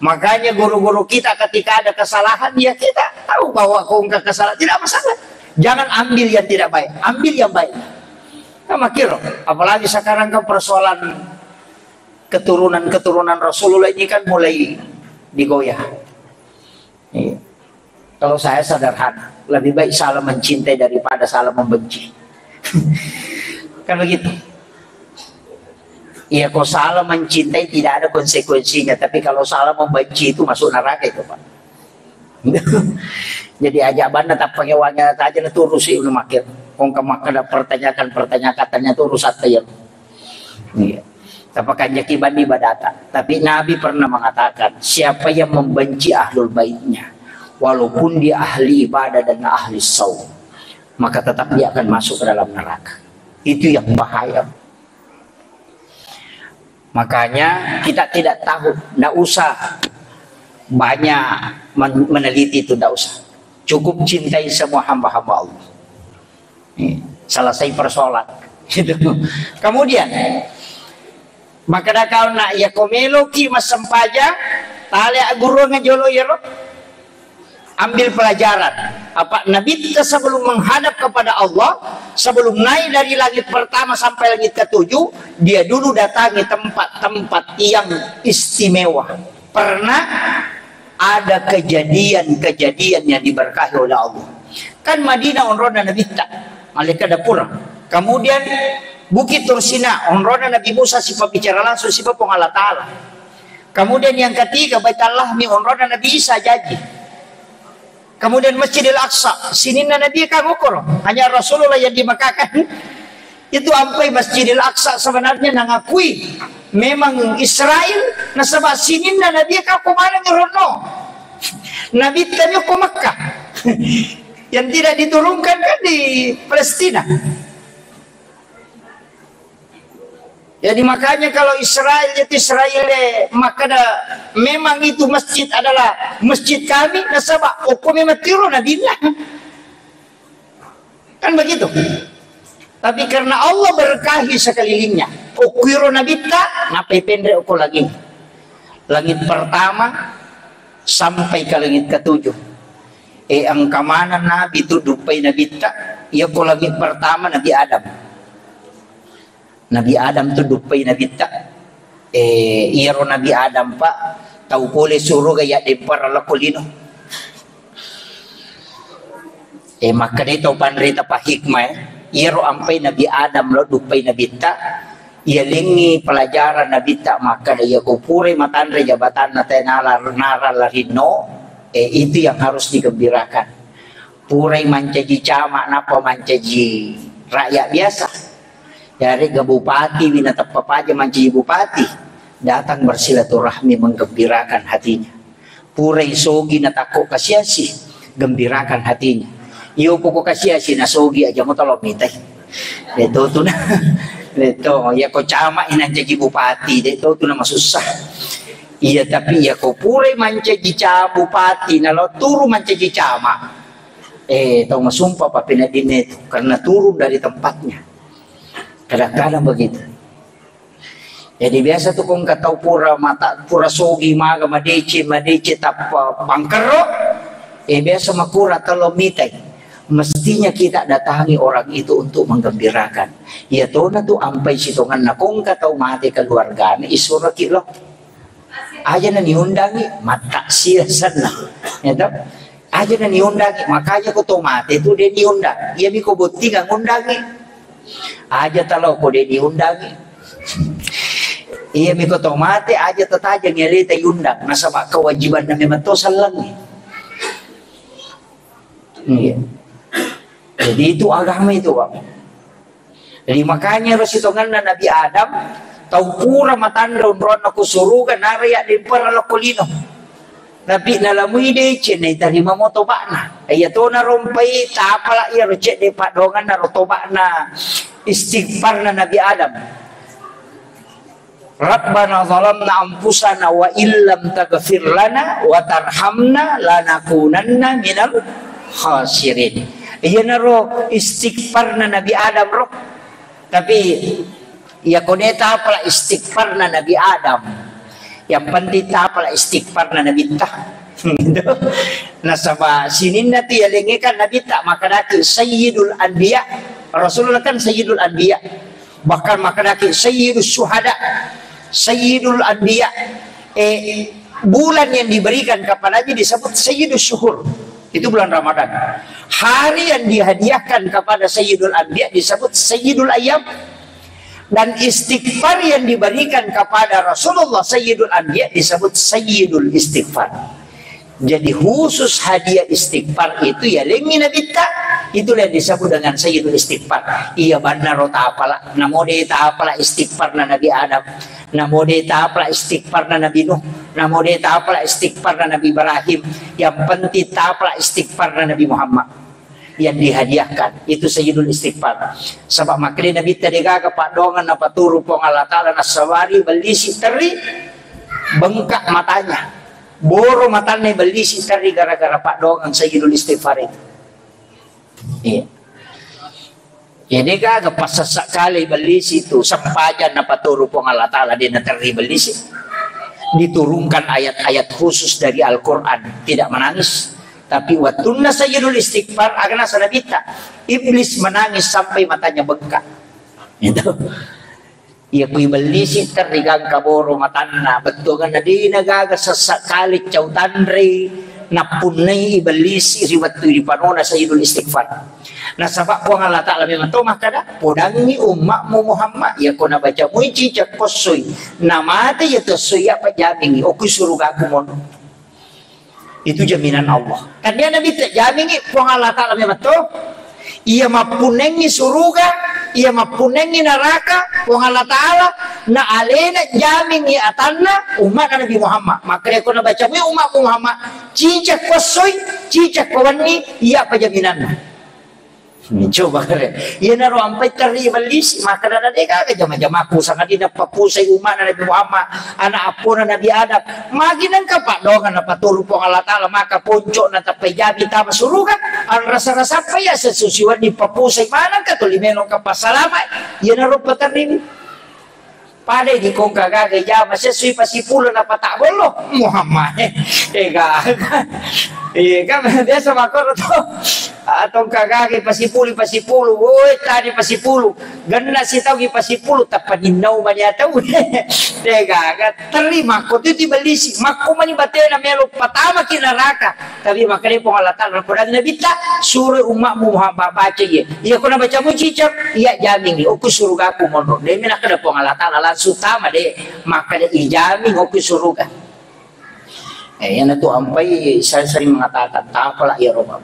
Makanya guru-guru kita ketika ada kesalahan ya kita tahu bahwa kau enggak kesalahan tidak masalah. Jangan ambil yang tidak baik, ambil yang baik. Nah, makiro, apalagi sekarang kan persoalan keturunan Rasulullah ini kan mulai digoyah. Iya. Kalau saya sederhana, lebih baik salah mencintai daripada salah membenci. Kan begitu. Iya, kalau salah mencintai tidak ada konsekuensinya, tapi kalau salah membenci itu masuk neraka itu, Pak. Jadi aja banda tak pakai wangi aja na turus sih udah makir. Kung kamak ada pertanyaan katanya turus at tayo. Iya. Tapakan yakiban ibadata. Tapi Nabi pernah mengatakan, siapa yang membenci ahlul baitnya, walaupun dia ahli ibadah dan ahli saum, maka tetap dia akan masuk ke dalam neraka. Itu yang bahaya. Makanya kita tidak tahu, tidak usah banyak meneliti itu, tidak usah. Cukup cintai semua hamba-hamba Allah. Selesai persoalan. Kemudian maka dah kau nak ya komelo ki masempaja tali guru ngajolo ya lo, ambil pelajaran apa Nabi kita sebelum menghadap kepada Allah, sebelum naik dari langit pertama sampai langit ketujuh, dia dulu datangi tempat-tempat yang istimewa. Pernah ada kejadian-kejadian yang diberkahi oleh Allah. Kan Madinah onrona Nabi tak malaikat dapur. Kemudian Bukit Tursina, onrona Nabi Musa sifat bicara langsung sifat Allah Ta'ala. Kemudian yang ketiga Baitullah mi onrona Nabi Isa jadi. Kemudian Masjidil Aqsa, sinina Nabi kan ukur, hanya Rasulullah yang dimakakan. Itu sampai Masjidil Aqsa sebenarnya ngakui memang Israel, nasabah sinina Nabi kan kumana ngerono. Nabi tanya ke Mekah. Yang tidak diturunkan kan di Palestina. Jadi makanya kalau Israel itu Israel, maka memang itu masjid adalah masjid kami, nasabah hukum memang tiru nabilah. Kan begitu. Tapi karena Allah berkahi sekelilingnya, ukiro nabita, napai pendek ukur lagi. Langit pertama sampai ke langit ketujuh. Ang kamana Nabi itu dupai nabita, ia ko langit pertama Nabi Adam. Nabi Adam tu dupai Nabi tak iro Nabi Adam pak tahu boleh suruh gaya dempar ala kulino maka dia tahu panrita pa hikmah iro ampai Nabi Adam lo dupai Nabi tak ia lingi pelajaran Nabi tak maka dia kupure matandre jabatan natenala nara larino itu yang harus digembirakan. Purai mancaji camak napa mancaji rakyat biasa. Dari ke bupati winatap papaja manci bupati datang bersilaturahmi menggembirakan hatinya. Purai sogi natako kasiasi gembirakan hatinya. Iyo poko kasiasi na sogi aja mo tolong mitay. Dito tu na. Dito ya ko cama ina jadi bupati dito tu na masusah. Iya tapi ya ko purai mancaji ca bupati na lo turu mancaji cama. Tahu masumpah pa pinadin itu karena turun dari tempatnya. Kadang-kadang begitu. Jadi biasa tuh kung katau pura mata pura sogi maga madece tap pangkero. Biasa makura talomitay. Mestinya kita datangi orang itu untuk menggembirakan. Ya to na tu ampay situngan na kung katau mati keluarga ni isura kilo. Aja na niundangi mata siya sana. Ya to? Aja na niundangi makanya ko to mati tu dia niundang. Iya mi ko buti kang undangi. Aja talau ko dia diundangi. Iya miko tomate aja tataja ngerita yundang nasaba kewajiban na memang to salang. Iya. Jadi itu agama itu, Pak. Jadi makanya resitongan na Nabi Adam tau pura matanda unron aku surugan nariya di para kulino. Tapi nalamui de cene tarima mo tobana. Ayato na rompay tapala iya recet de padongan na rotobana istighfar na Nabi Adam. Rabbana zalamna anfusana wa illam taghfir lana wa tarhamna lanakunanna minal khasirin. Iya na ro istighfar na Nabi Adam ro. Tapi ya koneta pala istighfar na Nabi Adam. Yang penting pala istighfar na Nabi ta. Nasaba sinin na ti yalingikan Nabi ta maka daki sayyidul anbiya. Rasulullah kan sayyidul anbiya. Bahkan maka daki sayyidus syuhada. Sayyidul anbiya. Bulan yang diberikan kepadanya disebut sayyidus syuhur. Itu bulan Ramadan. Hari yang dihadiahkan kepada sayyidul anbiya disebut sayyidul ayyam. Dan istighfar yang diberikan kepada Rasulullah Sayyidul Anbiya disebut Sayyidul Istighfar. Jadi khusus hadiah istighfar itu ya lengi Nabi tak. Itulah yang disebut dengan Sayyidul Istighfar. Iya benar ta apalah. Namo de ta apalah istighfar na Nabi Adam. Namo de ta apalah istighfar na Nabi Nuh. Namo de ta apalah istighfar na Nabi Ibrahim. Yang penting ta apalah istighfar na Nabi Muhammad. Yang dihadiahkan itu Sayyidul Istighfar. Sebab makanya Nabi tadi gaga pak dongan apa turu pong Allah Ta'ala nasawari belisi teri bengkak matanya. Boro matanya belisi teri gara-gara pak dongan Sayyidul Istighfar itu. Iya. Jadi kagak pas sekali belisi itu sempajan apa turu pong Allah Ta'ala dia teri belisi. Diturunkan ayat-ayat khusus dari Al-Quran, tidak menangis. Tapi watunna Sayyidul Istighfar agana sanabita. Iblis menangis sampai matanya bengkak. Itu. Ia kui belisi terigang kaboro matanna. Betul kan di nagaga sesakali cautandri napunai iblis riwat tu di panona Sayyidul Istighfar. Nah sabak ko Allah Ta'ala memang to makada podangi ummakmu Muhammad ya ko na baca muici cak kosoy namate ya to soya pajamingi oku suruga kumon. Itu jaminan Allah. Kan dia Nabi tak jamingi ko Allah Ta'ala memang to ia mapunengi suruga, ia mapunengi neraka, ko Allah Ta'ala na alena jamingi atanna umat Nabi Muhammad. Maka dia ko na baca umat Muhammad cicak kosoy, cicak kawani ia pajaminanna. Coba keren. Ia naro ampai teri belis maka dana deka ke jama-jamaku sangat dina papusai umat Nabi Muhammad anak apuna Nabi Adam. Maginan ka pak dongan apa turu pong Allah Ta'ala maka puncuk na tapay jabi tama surugan. Ang rasa-rasa pa ya sesusiwan di papusai mana ka tulimeno ka pasalamay. Ia naro pateri. Pada di kong kagagay jama sesui pasipulo na patabolo Muhammad. Ega. Iya kan biasa makor to atong kagagi pasipulu woi tadi pasipulu ganna si tau gi pasipulu tapaninaw man yata tega terima ko tu balisi makko man batena melo patama kinaraka tapi makane po Allah Ta'ala Quran Nabi ta suruh umatmu Muhammad baca ye iya ko na baca mo cicak iya jamin o ku suruga ko mono de mina kada po Allah Ta'ala langsung tama de makane ijamin o ku suruga. Yan na to ampay saya sering mengatakan tak apalah ya Rob.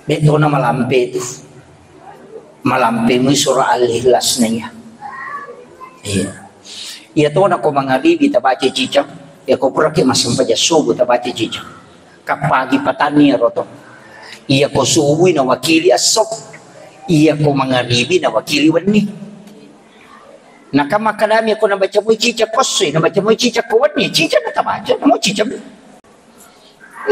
Dito na malampi itu. Malampi mo surah Al-Ikhlas na iya. Iya. Iya to na ko mangaribi tabaca cicak. Ya ko kuraki masampaja subo tabaca cicak. Kapagi patani ya roto. Iya ko subuhi na wakili asok. Iya ko mangaribi na wakili wani. Nakamakadami ako nabaca mo cicak kosoy, nabaca mo cicak kuwani, cicak na tabaca, mo cicak.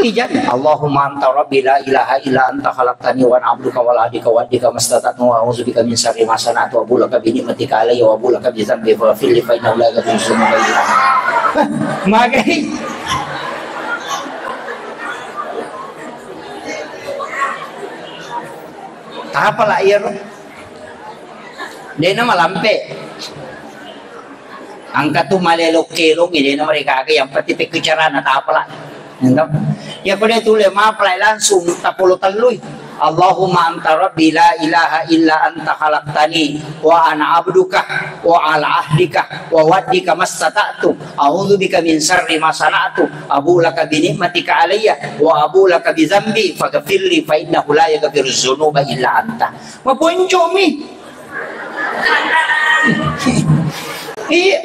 Ijan, Allahumma anta rabbi la ilaha illa anta khalaqtani wa ana abduka wa adika wa adika mastata'tu wa a'udzubika min syarri ma sana'tu wa bulaka bi ni'matika alayya wa bulaka bi dhanbi faghfir li fa innahu la yaghfiru dzunuba illa anta. Magai. Apa lah iya dia nama lampe angkat tu malelok kelong ini nama mereka yang pati pekucaran atau apalah entah ya kau dia tulis maaflah langsung tak perlu talui Allahumma anta rabbi la ilaha illa anta khalaqtani wa ana abduka wa ala ahdika wa waddika mastata'tu a'udzubika min syarri ma sana'tu abu laka bi ni'matika alayya wa abu laka bi dzambi faghfirli fa innahu la yaghfiru dzunuba illa anta. Mapunco mi. Iya.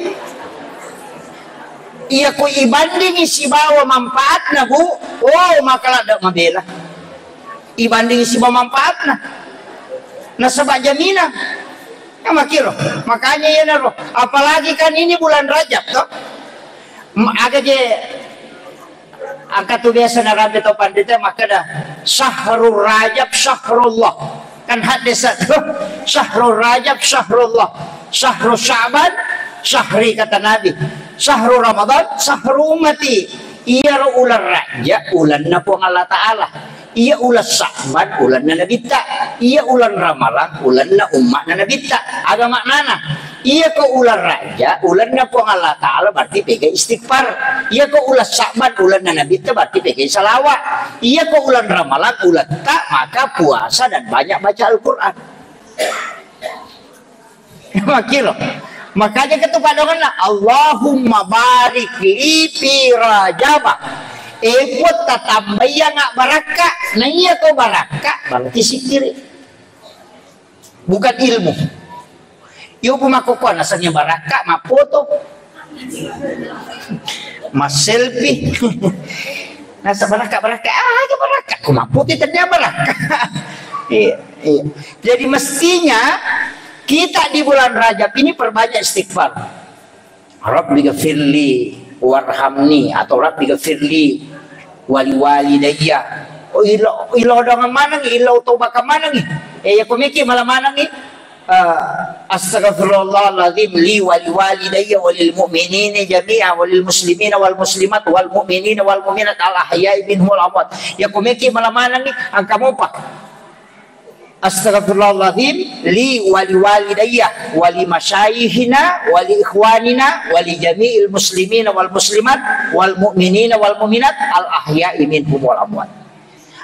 Iya ko ibanding si bawa manfaat na bu. Oh makalah dak mabela. Ibanding si bawa manfaat na. Nasabak jaminan. Ya makiro. Makanya ya naro. Apalagi kan ini bulan Rajab toh. Agak je angkat tu biasa narabe to pandita maka dah syahrul Rajab syahrullah. Kan hadis itu syahrul Rajab syahrullah. Syahrul Sya'ban syahri kata Nabi. Syahrul Ramadan syahrul ummati. Iya ular raja ulan na po Allah Ta'ala. Iya ulan Sya'ban ulan na Nabi ta. Iya ulan Ramadan ulan na umat na Nabi ta. Ada maknana. Iya ko ulan raja ulan na po Allah Ta'ala berarti pegang istighfar. Iya ko ulan Sya'ban ulan na Nabi ta berarti pegang salawat. Iya ko ulan Ramadan ulan ta maka puasa dan banyak baca Al-Quran. Makilo. Makanya ketupat doa Allahumma barik li fi Rajab. Buat tatambay nga baraka. Na iya ko baraka, berarti sikiri. Bukan ilmu. Iyo pumakukuha, nasanya baraka, mapoto. Mas selfie. Nasa baraka. Ada baraka. Kumaputi tanya baraka. Iya. Jadi mestinya kita di bulan Rajab ini perbanyak istighfar. Rabbi ghafirli warhamni, atau Rabbi ghafirli wali daya. Oh ilo dengan mana nih? Ilo toba ke mana nih? Ya kumiki malah mana nih? Astaghfirullahaladzim li wali daya walil mu'minina jami'a walil muslimina wal muslimat wal mu'minina wal mu'minat al ahya'i minhumul amwat. Ya kumiki malah mana nih? Angka mo pa. Astaghfirullahaladzim li walidayya wali masyayihina wali ikhwanina wali jami'il muslimina wal muslimat wal mu'minina wal mu'minat al ahya'i minhum wal amwat.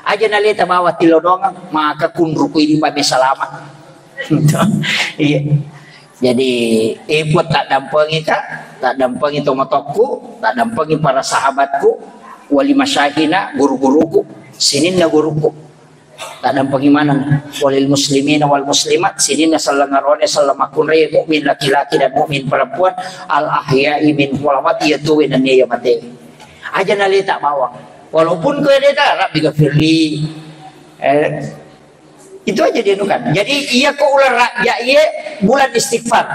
Aja nalita bawa tilodongan maka kunruku ini kami selamat. Iya. Jadi ikut tak dampengi tomatokku, tak dampengi para sahabatku, wali masyayihina guru-guruku, sinin na guruku. Tak ada bagaimana walil muslimin wal muslimat sini nasallangarone sallamakunre mukmin laki-laki dan mukmin perempuan al ahya'i min walamat yatuwi dan ya mati aja nalita bawang walaupun kau ada Rabbi ghafirli itu aja dia nukan. Jadi ia ko ulah rakyat ia bulan istighfar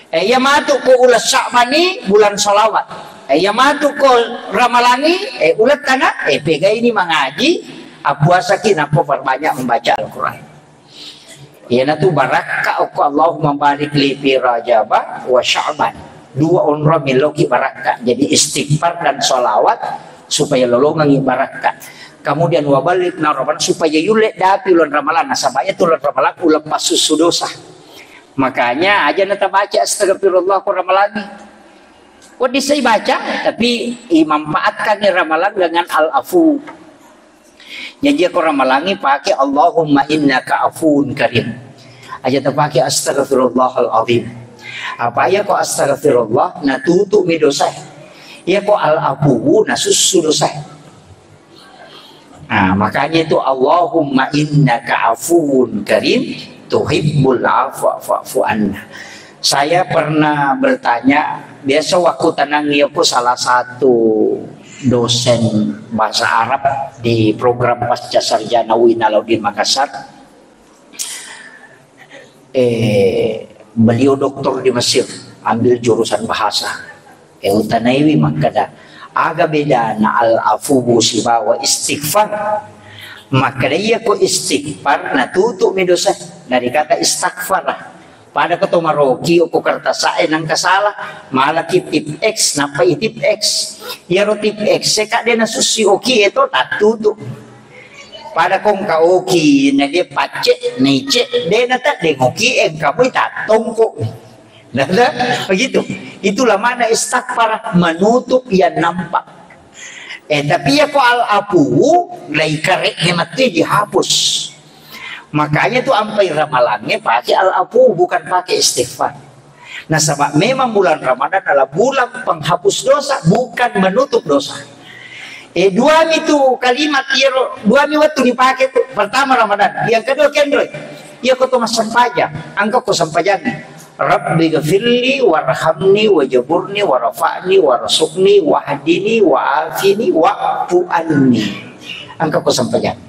ia matu ko ulah sya'bani bulan salawat ia matu ko ramalani ulat tanah pega ini mengaji puasa kita perbanyak membaca Al-Quran. Ya natu baraka aku Allahumma barik li fi Rajab wa Sya'ban. Dua umrah miloki baraka. Jadi istighfar dan sholawat supaya lolongan baraka. Kemudian wabalik naroban supaya yulek dapi bulan Ramalan. Nasabaya tulan Ramalan ulepas susu dosa. Makanya aja nata baca astagfirullah ku Ramalani. Kok disay baca tapi manfaatkan Ramalan dengan al-afu. Jadi aku ramalangi pakai Allahumma innaka afuun karim. Aja terpakai astaghfirullahal azim. Apa ya kok astaghfirullah na tutu mi dosa. Ya kok al afu na susu dosa. Nah, makanya itu Allahumma innaka afuun karim tuhibbul afwa fa'fu anna. Saya pernah bertanya, biasa waktu tenang aku salah satu dosen bahasa Arab di program Pasca Sarjana UIN Alauddin Makassar. Beliau doktor di Mesir, ambil jurusan bahasa. Utanaiwi makada aga beda na al-afu siba wa istighfar. Maka dia ko istighfar na tutu mi dosa dari kata istighfar. Pada ketua maroki o kertasain ang kasala malaki tip X napa tip X ya ro tip X seka dia na susi oki ito tatuto pada kong ka oki na dia pace naice dia na ta dengoki kamu tatong ko nada begitu itulah mana istighfar menutup yang nampak tapi ya ko al-apu lai kareknya mati dihapus. Makanya tuh ampai ramalannya pakai al-afu bukan pakai istighfar. Nah sebab memang bulan Ramadan adalah bulan penghapus dosa bukan menutup dosa. Dua itu kalimat dua waktu dipakai tuh. Pertama Ramadan, yang kedua kendroy. Ya kau tuh sampajang, angka kau sampajang. Rabbi ghafirli warhamni wajaburni warafa'ni warasukni wahdini wa'afini wa'fu anni. Angka kau sampajang.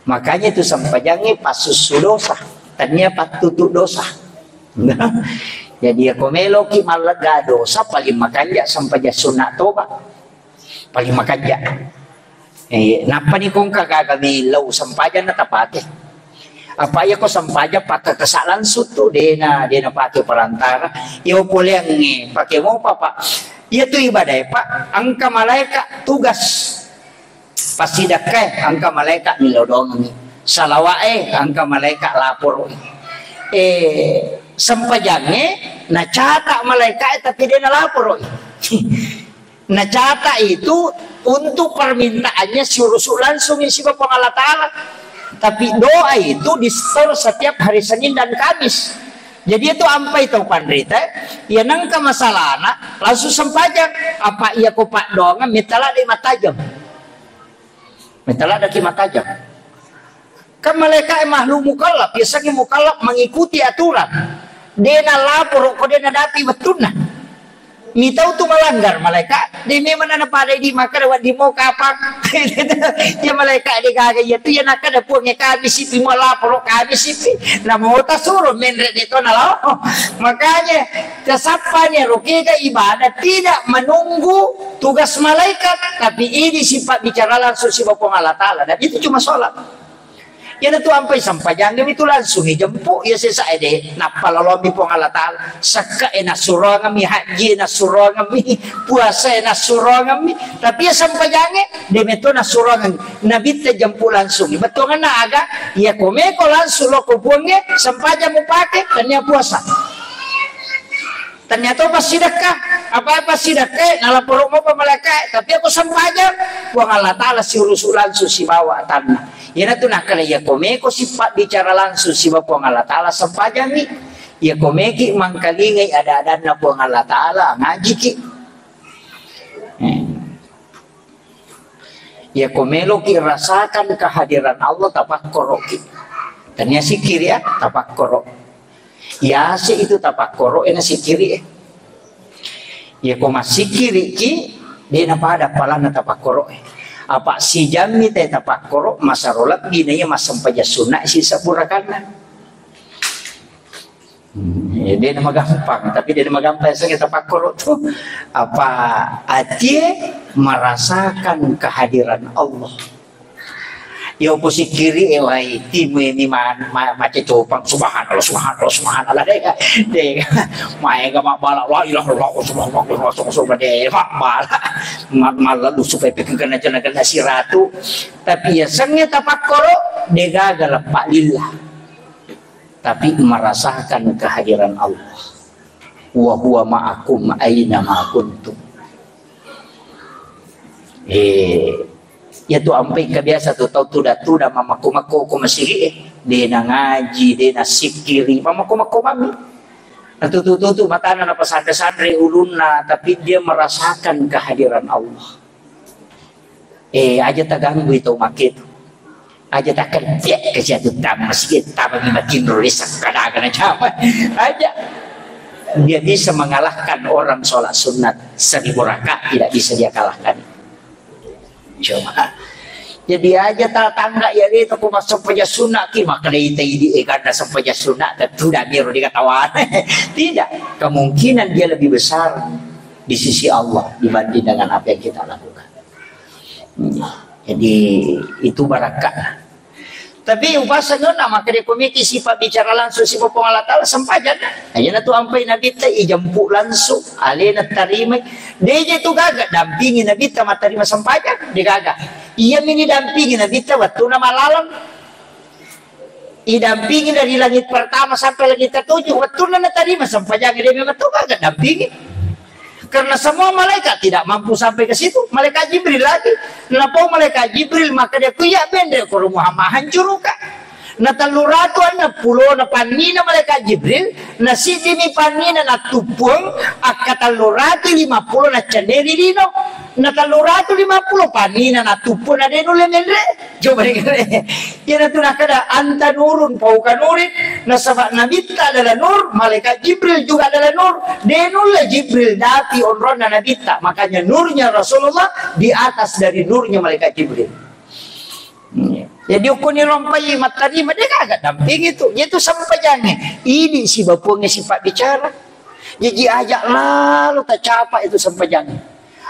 Makanya itu sampajangnya pasus dosa, ternyata patutup dosa. Jadi aku meloki malaga dosa paling makanya sampaja sunat toba, paling makanya. Napa ni kong kagagamilaw sampaja na tapake. Apa ya ko sampaja pakai kesalahan sutu dena pakai perantara. Iyo boleh ngi pakai mau papa. Iya tuh ibadah pak. Angka malaikat tugas. Pasti dakai angka malaikat nilodong ni salawae angka malaikat lapor sampajangnya nacata malaikat tapi dia lapor nacata itu untuk permintaannya suruh langsung isi Bapak Allah Ta'ala tapi doa itu di-store setiap hari Senin dan Kamis Jadi itu ampai tau pandrita, ya nangka masalah anak langsung sempajang apa ia kupak doang mitala di matajam. Mitala ada matajam. Kan mereka makhluk mukallaf, biasanya mukallaf mengikuti aturan. Dia na lapor kok dia na dati betul nah. Mitau tu melanggar malaikat dia memang na pada di maka dapat di mau kapan dia malaikat dia kagak ya tu ya nak ada punya kami sipi mau lapor kami sipi na mau tak suruh menret itu na lo makanya kesapanya rukika ibadah tidak menunggu tugas malaikat tapi ini sifat bicara langsung si Bapa Allah Ta'ala dan itu cuma sholat. Ya tu ampai sampai jangan itu langsung jemput ya sesa ede napalolomi pong Allah Ta'ala saka ena surah kami haji ena surah kami puasa ena surah kami tapi ya sampai jangan demeto na surah kami nabi te jemput langsung betul kan aga ya komeko langsung lo kupuangnya sampai jam pakai dan ya puasa ternyata pas sedekah apa sedekah nalapor mo pa malaikat tapi aku sampajan buang Allah Ta'ala si urusul langsung si bawa tanah ya tu nak kala ya komeko sifat bicara langsung si Bapa Allah Ta'ala sampajan ni ya komeki mangkalingai ada na buang Allah Ta'ala ngaji ki ya komelo ki rasakan kehadiran Allah tapakkoro ki ternyata sikir ya tapakkoro ya si itu tapakkoro ena sikiri ya ko masikiri ki dia napa ada palana tapakkoro apa si jami teh tapakkoro masarolat ginanya masampaja sunna si saburakana ya dia nama gampang tapi dia nama gampang saya tapakkoro tuh apa atie merasakan kehadiran Allah. Ya oposisi kiri wahai tim ini macam copang subhanallah deh main gak malah la ilaha illallah subhanallah deh malah lu supaya pegang kena si ratu tapi ya sengnya tapakkoro dia gagal pak lillah tapi merasakan kehadiran Allah wa huwa ma'akum aina ma kuntum ya tu ampai kebiasa tu tahu tu dah mamaku ko masih dia na ngaji dia na sikiri mamaku mami tu matana na pesantren ulunna tapi dia merasakan kehadiran Allah aja tak ganggu itu makit aja tak kerja ke situ tak masjid tak bagi makin rusak kadang-kadang cama aja dia bisa mengalahkan orang sholat sunat 1000 rakaat tidak bisa dia kalahkan. Cuma jadi aja tangga ya itu aku masuk sampaja sunat ki maka dia ini karena sampaja sunat tidak biar dikatawan tidak kemungkinan dia lebih besar di sisi Allah dibanding dengan apa yang kita lakukan jadi itu barakat tapi upasanya maka dia komiti sifat bicara langsung si Bapa Allah Ta'ala sempajan aja tu ampai nabi teh jemput langsung alena tarima dia tu gagak dampingi nabi teh terima sempajan dia gagak ia mini dampingi nabi teh waktu nama lalang dampingi dari langit pertama sampai langit ketujuh waktu nama terima sempajan dia memang tu gagak dampingi karena semua malaikat tidak mampu sampai ke situ malaikat Jibril lagi kenapa malaikat Jibril maka dia kuyak bende ke rumah hancur kak na taluratu na pulo na panina malaikat Jibril na sitimi panina na tupung akataluratu 50 na cenderi dino na taluratu 50 panina na tupung na deno lemendre coba dengar ya na tunakada anta nurun pauka nurin na sabak nabita adalah nur malaikat Jibril juga adalah nur deno le Jibril dati onron na nabita makanya nurnya Rasulullah di atas dari nurnya malaikat Jibril. Jadi ukuni rompai matari dia kagak damping itu sampai jangan ini si bapungnya sifat bicara jadi ajak lalu tak capai itu sampai jangan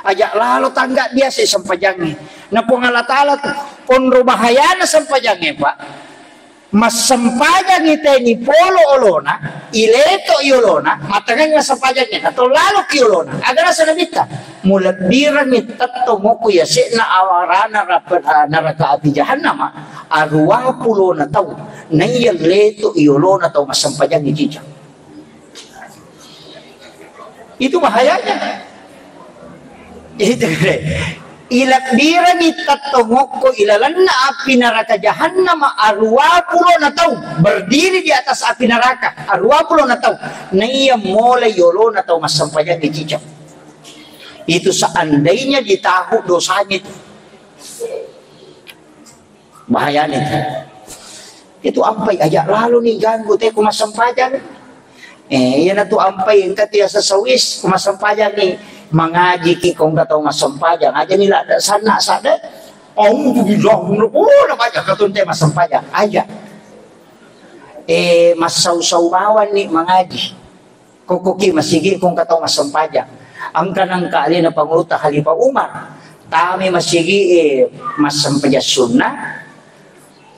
ajak lalu tangga biasa sampai jangan nah Allah Ta'ala pun bahayana sampai jangan pak mas sempajang kita ini polo olona ileto iolona matangnya sempajangnya atau lalu kiolona agar rasa nabita mulat biran mitato moku ya sena awarana neraka api jahannam arwah pulo na tahu naya leto iolona tahu mas sempajang ijijang itu bahayanya itu Ilak birang itatongok ko ilalan na api neraka jahannam 20 na tahu berdiri di atas api neraka 20 na tahu na iya mulai yolo na tahu masampayan di cicak. Itu seandainya ditahu dosanya bahaya nih. Itu ampai ajak lalu nih ganggu teh kumasampayan. Yan na tu ampay engka tiya sa sawis kumasampayan nih mengaji ki kong kataw masampayan aja nila ada sana sada bilang na banyak katun teh masampayan aja masaw-saw bawan nih mengaji kukuki masigi kong kataw masampayan ang kanang kaali na panguta Khalifah Umar tami masigi masampayan sunnah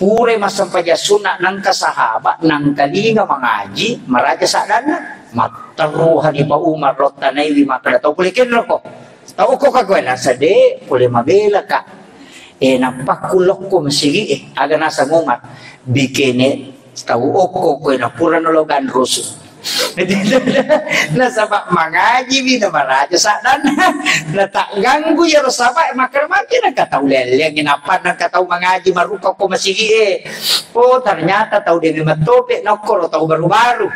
pure masampayan sunnah nang kasahaba nang kalinga mengaji maraja sadana mataru Khalifah Umar lo tanay lima kada tau kulikin lo ko tau ko kagawin nasa de kuli mabela ka napakulok ko masigi aga nasa ngumat bikini tau oko ko na pura nologan ruso nasa mangaji bina maraja sa tak ganggu ya rosaba makar-makar nakatauleleng inapan nakatau mangaji maruka ko masigi oh ternyata tau din matope nokoro tau baru-baru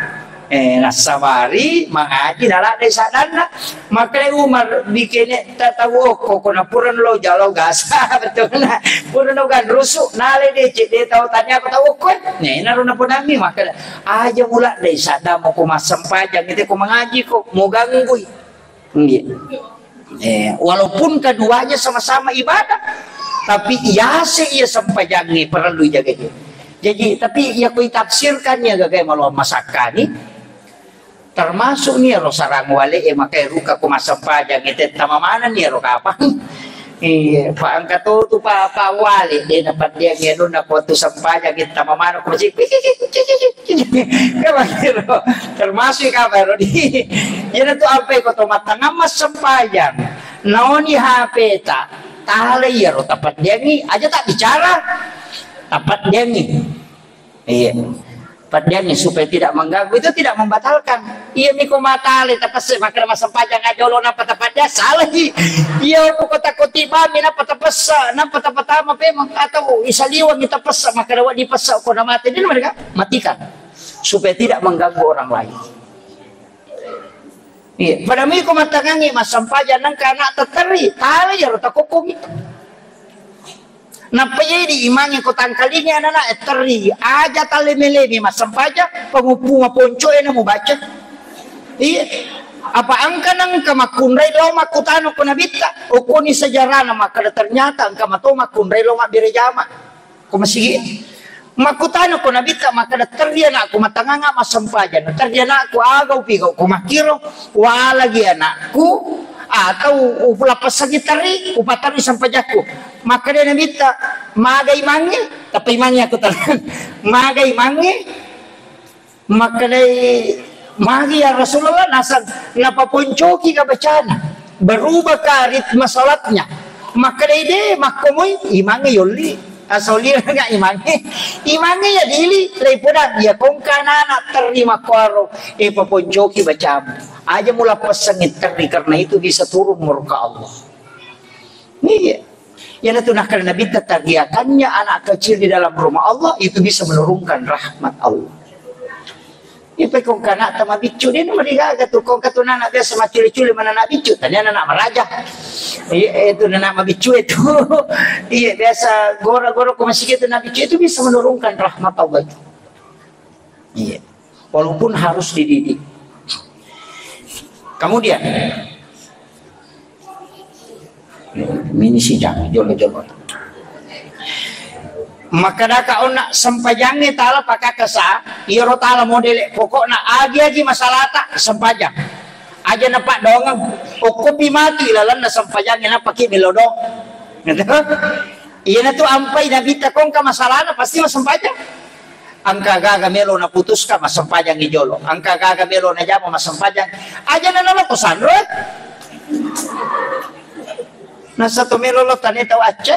nasawari mengaji nala dari sadana makanya Umar bikin tahu kok na puran lo jalo gasa betul na puran lo gan rusuk nale de cek de tahu tanya aku tahu kok naruh na punami makanya aja mula dari sadana mau kumasam pajang itu ku mengaji kok mau ganggu walaupun keduanya sama-sama ibadah tapi iya sih iya sampajangi perlu jaga dia jadi tapi ya kui tafsirkannya gak malu masakan nih termasuk nih ro sarang wale makai ruka kumasampajang itu tamamana nih ro apa pak angkat tu pak wale dia dapat dia ngedon nak waktu sampajang itu tamamana kumasi termasuk kabar di jadi tu apa ko to matanga mas sampajang naoni HP tak tale ya ro tapat dia ni aja tak bicara tapat dia ni Padanya supaya tidak mengganggu itu tidak membatalkan. Iya miko matali tapos makna masampajang aja lo na patapadya salah ji. Iya ko takotiba mina patapasa na patapatama pe atau isaliwan kita pasa makna wa dipasa ko na mati din mereka matikan supaya tidak mengganggu orang lain. Iya, pada miko matangangi masampajang nang kana tatari tali ya ro takokong itu. Napaya di imangnya ko tangkalinya anak eteri aja tali melemi masampaja pengupu maponco ena mau baca iya apa angka nang kamakunray lo makutano ko nabita o kuni sejarah na makada ternyata angka mato makunray lo mabirejama ko masigi makutano ko nabita makada terdia na ako matanganga masampaja na terdia na ako agaw pigaw ko makiro wala gi anakku atau upulapas sa gitari upatari sampajaku maka dia nabita magay mangnya tapi mangnya aku talagang magay mangnya maka dia magi ya Rasulullah nasa napapuncoki ka bacana berubah ka ritma salatnya maka dia makomoy imangnya yoli asoli nga imangnya ya dili daripada ya kung kanana terima kuaro papuncoki bacamu aja mula pesengit terdi karena itu bisa turun murka Allah iya yang itu nah karena Nabi tergiakannya anak kecil di dalam rumah Allah itu bisa menurunkan rahmat Allah ipe kong kana tama bicu din marigaga tu kong katuna na biasa maculi-culi mana na bicu tanya anak meraja itu anak mabicu itu iya biasa gora-gora ko masih gitu na bicu itu bisa menurunkan rahmat Allah itu iya walaupun harus dididik. Kemudian ini sidang jolo-jolo maka daka ona sampajange tala pakakasa iro tala model pokokna agi masalah tak sampajang aja napak dongang kopi mati lalan na sampajange na paki milodo iya na tu ampai nabita kong ka masalah na pasti masampajang angka gaga melo na putus ka masampajang ijolo angka gaga melo na jamo masampajang aja na nalo ko sanrot nasa to melo lo tani taw acca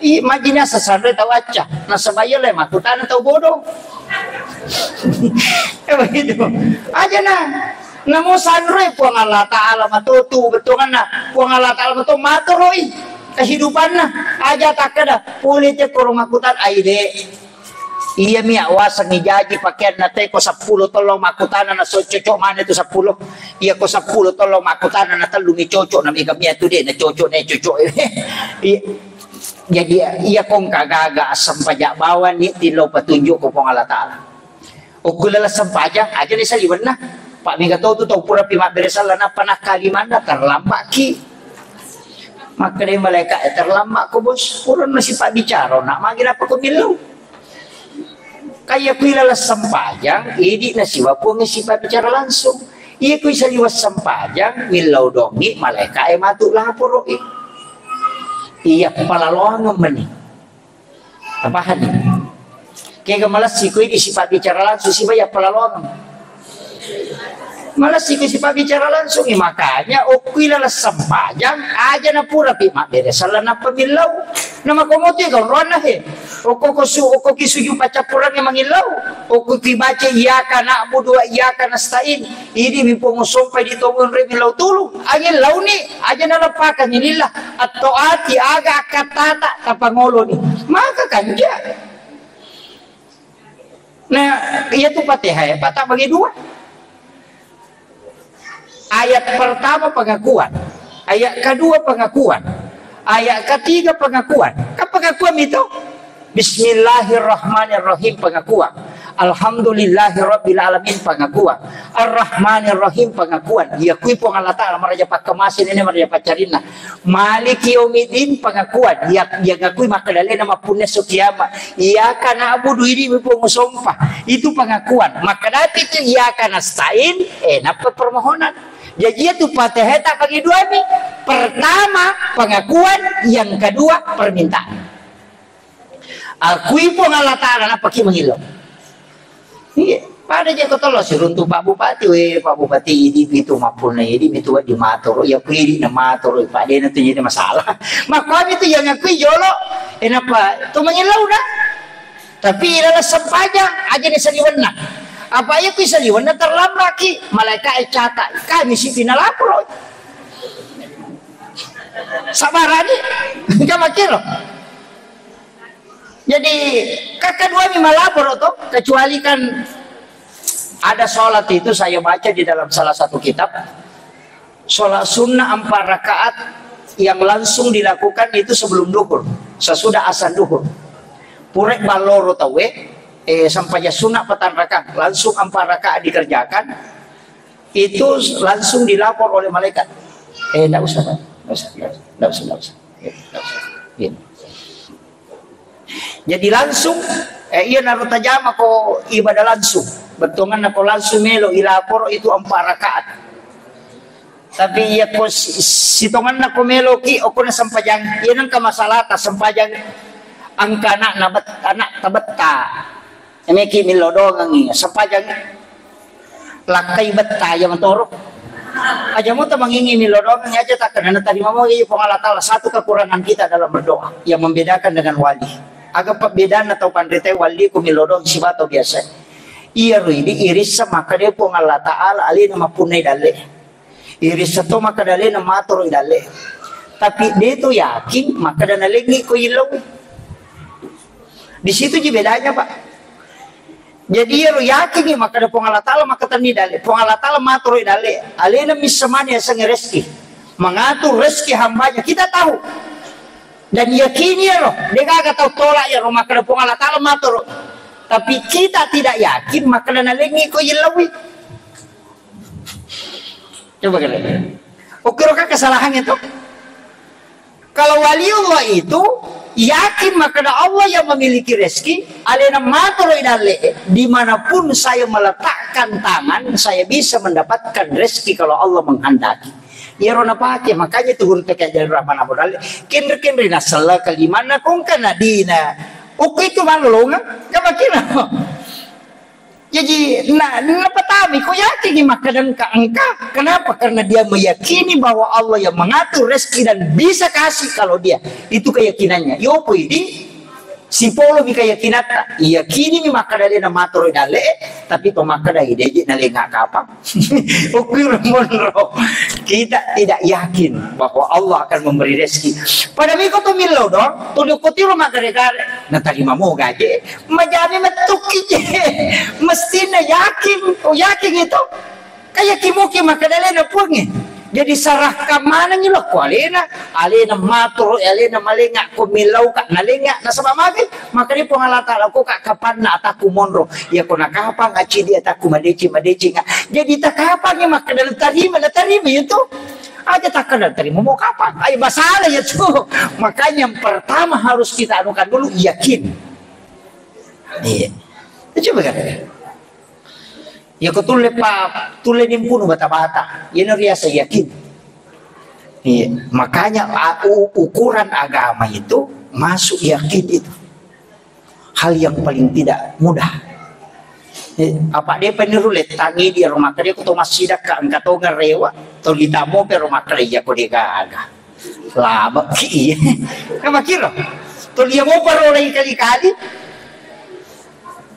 imagina sa sanrot taw acca nasa bayo le makutan taw bodo begitu aja na namo sanrot po ang Allah Ta'ala matutu betul na po ang Allah Ta'ala matutu maturoi kehidupan nah aja tak ada kulitnya kurung makutan aide iya mi awas ni jaji pakaian nate ko 10 tolong makutan na so cocok mana itu 10 iya ko 10 tolong makutan na telu mi cocok na mi kami tu deh na cocok jadi iya kong kagaga asam pajak bawa ni tilo petunjuk ko pong Allah Taala ukulala sampajang aja ni saliwan na Pak Mega tahu tu tahu pura pimak beresalah na panah kalimanda terlambat ki maka dia malaikat terlambat ko bos purun masih pak bicara nak manggil apa ko milau kaya kuila la sampajang idi na siwa po ngisi pak bicara langsung iya kuy saliwas sampajang milau dongi malaikat matu lah puro iya palalongan meni apahan kaya malas si kuy di si pak bicara langsung si baya palalongan malah si pak bicara langsung makanya okuila la sampajang aja na pura pimak dere salah na pamilaw nama komote kau rona he oko kisuju baca pura ni mangilaw oko kibaca iya kana abu dua iya kana stain ini mipong sompai di tomun re milaw tulung angin law ni aja na lapakan nilila atau ati aga katata tapangolo ni maka kanja nah iya tu patihaya patah bagi dua ayat pertama pengakuan, ayat kedua pengakuan, ayat ketiga pengakuan. Apa pengakuan itu? Bismillahirrahmanirrahim pengakuan. Alhamdulillahirabbil alamin pengakuan. Ar-Rahmanirrahim pengakuan. Diakui pun Allah Taala maraja pakemasin ini maraja pacarina. Maliki yaumiddin pengakuan. Dia ngakui maka dalil nama punya kiamat. Iya kana abudu ini pun sumpah. Itu pengakuan. Maka dari itu iya kana stain napa permohonan. Jadi itu Fatihah tak bagi dua nih. Pertama pengakuan, yang kedua permintaan. Akui pun Allah Taala apa ki mengilau. Iya, pada je kotolo siruntu Pak Bupati, Pak Bupati ini itu mapun ini itu di matur, ya kui di matur, Pak dia itu jadi masalah. Maka itu yang akui jolo, kenapa? Tu mengilau dah. Tapi adalah sepanjang aja ni seliwenang. Apa ya bisa liwana terlambat ki malaikat catat kami si final lapor sabarani enggak makin loh jadi kakak dua lima lapor tuh kecuali kan ada sholat itu saya baca di dalam salah satu kitab sholat sunnah 4 rakaat yang langsung dilakukan itu sebelum duhur sesudah azan duhur purek baloro tawe sampai sunnah petang rakaat langsung 4 rakaat dikerjakan itu langsung dilapor oleh malaikat enggak usah jadi langsung iya naruh tajam ako ibadah langsung betongan ako langsung melo ilapor itu 4 rakaat tapi iya ko sitongan ako melo ki ako na sampajang iya nang kamasalata sampajang angka anak tabeta Emeki milodong ngi sapajang lakai beta yang mentorok aja mau mangingi milodong aja tak kena tadi mau ini Allah Taala satu kekurangan kita dalam berdoa yang membedakan dengan wali agak perbedaan atau pandai wali ku milodong sibato biasa iya ruidi iris maka dia pun Allah Taala ali nama punai dale iris satu maka dale nama matur dale tapi dia itu yakin maka dana lagi ku ilau di situ je bedanya Pak. Jadi ya yakin ni maka ada Allah Taala maka tani dale. Allah Taala matur dale. Alena misamani sang rezeki. Mengatur rezeki hambanya kita tahu. Dan yakini ya roh. Dia kagak tahu tolak ya roh maka ada Allah Taala matur. Tapi kita tidak yakin maka dana lengi ko yelawi. Coba kalian. Ukir-ukir kesalahan itu. Kalau wali Allah itu yakin maka Allah yang memiliki rezeki alena matur dale dimanapun saya meletakkan tangan saya bisa mendapatkan rezeki kalau Allah menghendaki ya rona pakai makanya turun pakai jalur rahman abu dale kinder nasala kalimana kung kana dina uku itu malolongan kama kina jadi napatami ko yakin maka dan angka kenapa karena dia meyakini bahwa Allah yang mengatur rezeki dan bisa kasih kalau dia itu keyakinannya yopo ini Si polo mi keyakinata, iya kini mi maka dali na matro dale, tapi to maka dali deje na lenga kapang. Ukir monro, kita tidak yakin bahwa Allah akan memberi rezeki. Pada miko to milau dong, to dukutiro maka regare, na terima mo gaje, majami metuki je, mestinya yakin, yakin itu, kayak kimuki maka dali na pungi. Jadi sarah kamana nyo lo ko alena matro alena malinga ko milaw ka nalinga na sa mamagi maka ni pangalata ko ka kapan na ataku monro ya ko nakapang aci di ataku madeci nga jadi takapang ya maka dal tarima itu aja takkan terima mau kapan ay masalah ya tuh makanya yang pertama harus kita anukan dulu yakin. Iya coba kan ya ko tule nimpuno bata-bata yan riasa yakin. Iya, makanya ukuran agama itu masuk yakin itu hal yang paling tidak mudah. Apa dia penirulet tangi dia rumah kerja ko masih dak ka angkato ngarewa to ditamo pero rumah kerja ko dia aga laba ki ka makiro to dia mo parolay kali-kali.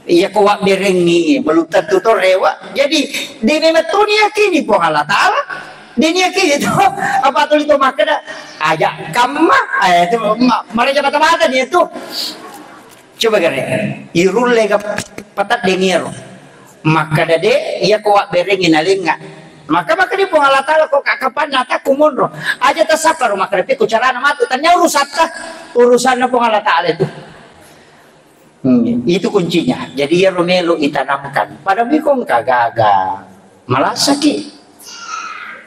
Iya kuat berengi belum tentu to rewa. Jadi di memang yakini po Allah Taala. Dia yakini itu apa tuh itu makna aja kamma itu mereka mata-mata dia tuh. Coba gare. Irul lega patat dengiro. Maka dade iya kuat berengi nalinga. Maka di po Allah Taala kok kapan nata kumonro. Aja tasapa rumah krepe ku carana matu tanya urusan na po Allah Taala itu. Itu kuncinya. Jadi ya Romelu itanamkan pada mikong kagaga malasa ki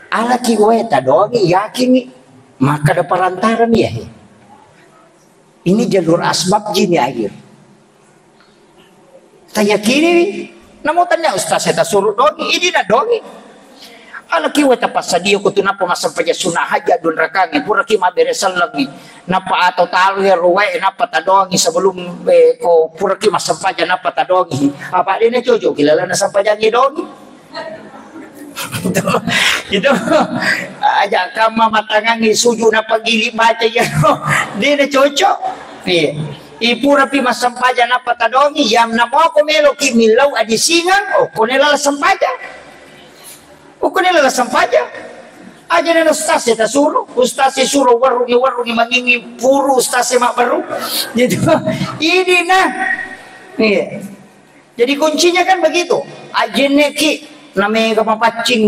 ala ki weta dogi yakin maka ada perantaran ya ini jalur asbab jini akhir tanya kini namun tanya ustaz saya suruh dogi ini na dogi ala ki weta pasadio ko tunapa masampaja sunah haja dun rakangi pura ki maberesal lagi napa atau talu ya ruwai napa tadongi sebelum ko pura ki masampaja napa tadongi apa ini cojo kilala na sampaja ngidongi itu aja kama matangangi suju na pagili baca ya dia cocok iya ipura pi masampaja napa tadongi yam na mo ko melo ki milaw adi singang o kunela sampaja ukunila sampaja aja na ustaz ya suruh warungi mangingi puru ustaz mak baru jadi ini nah iya jadi kuncinya kan begitu ajene ki namanya mapacing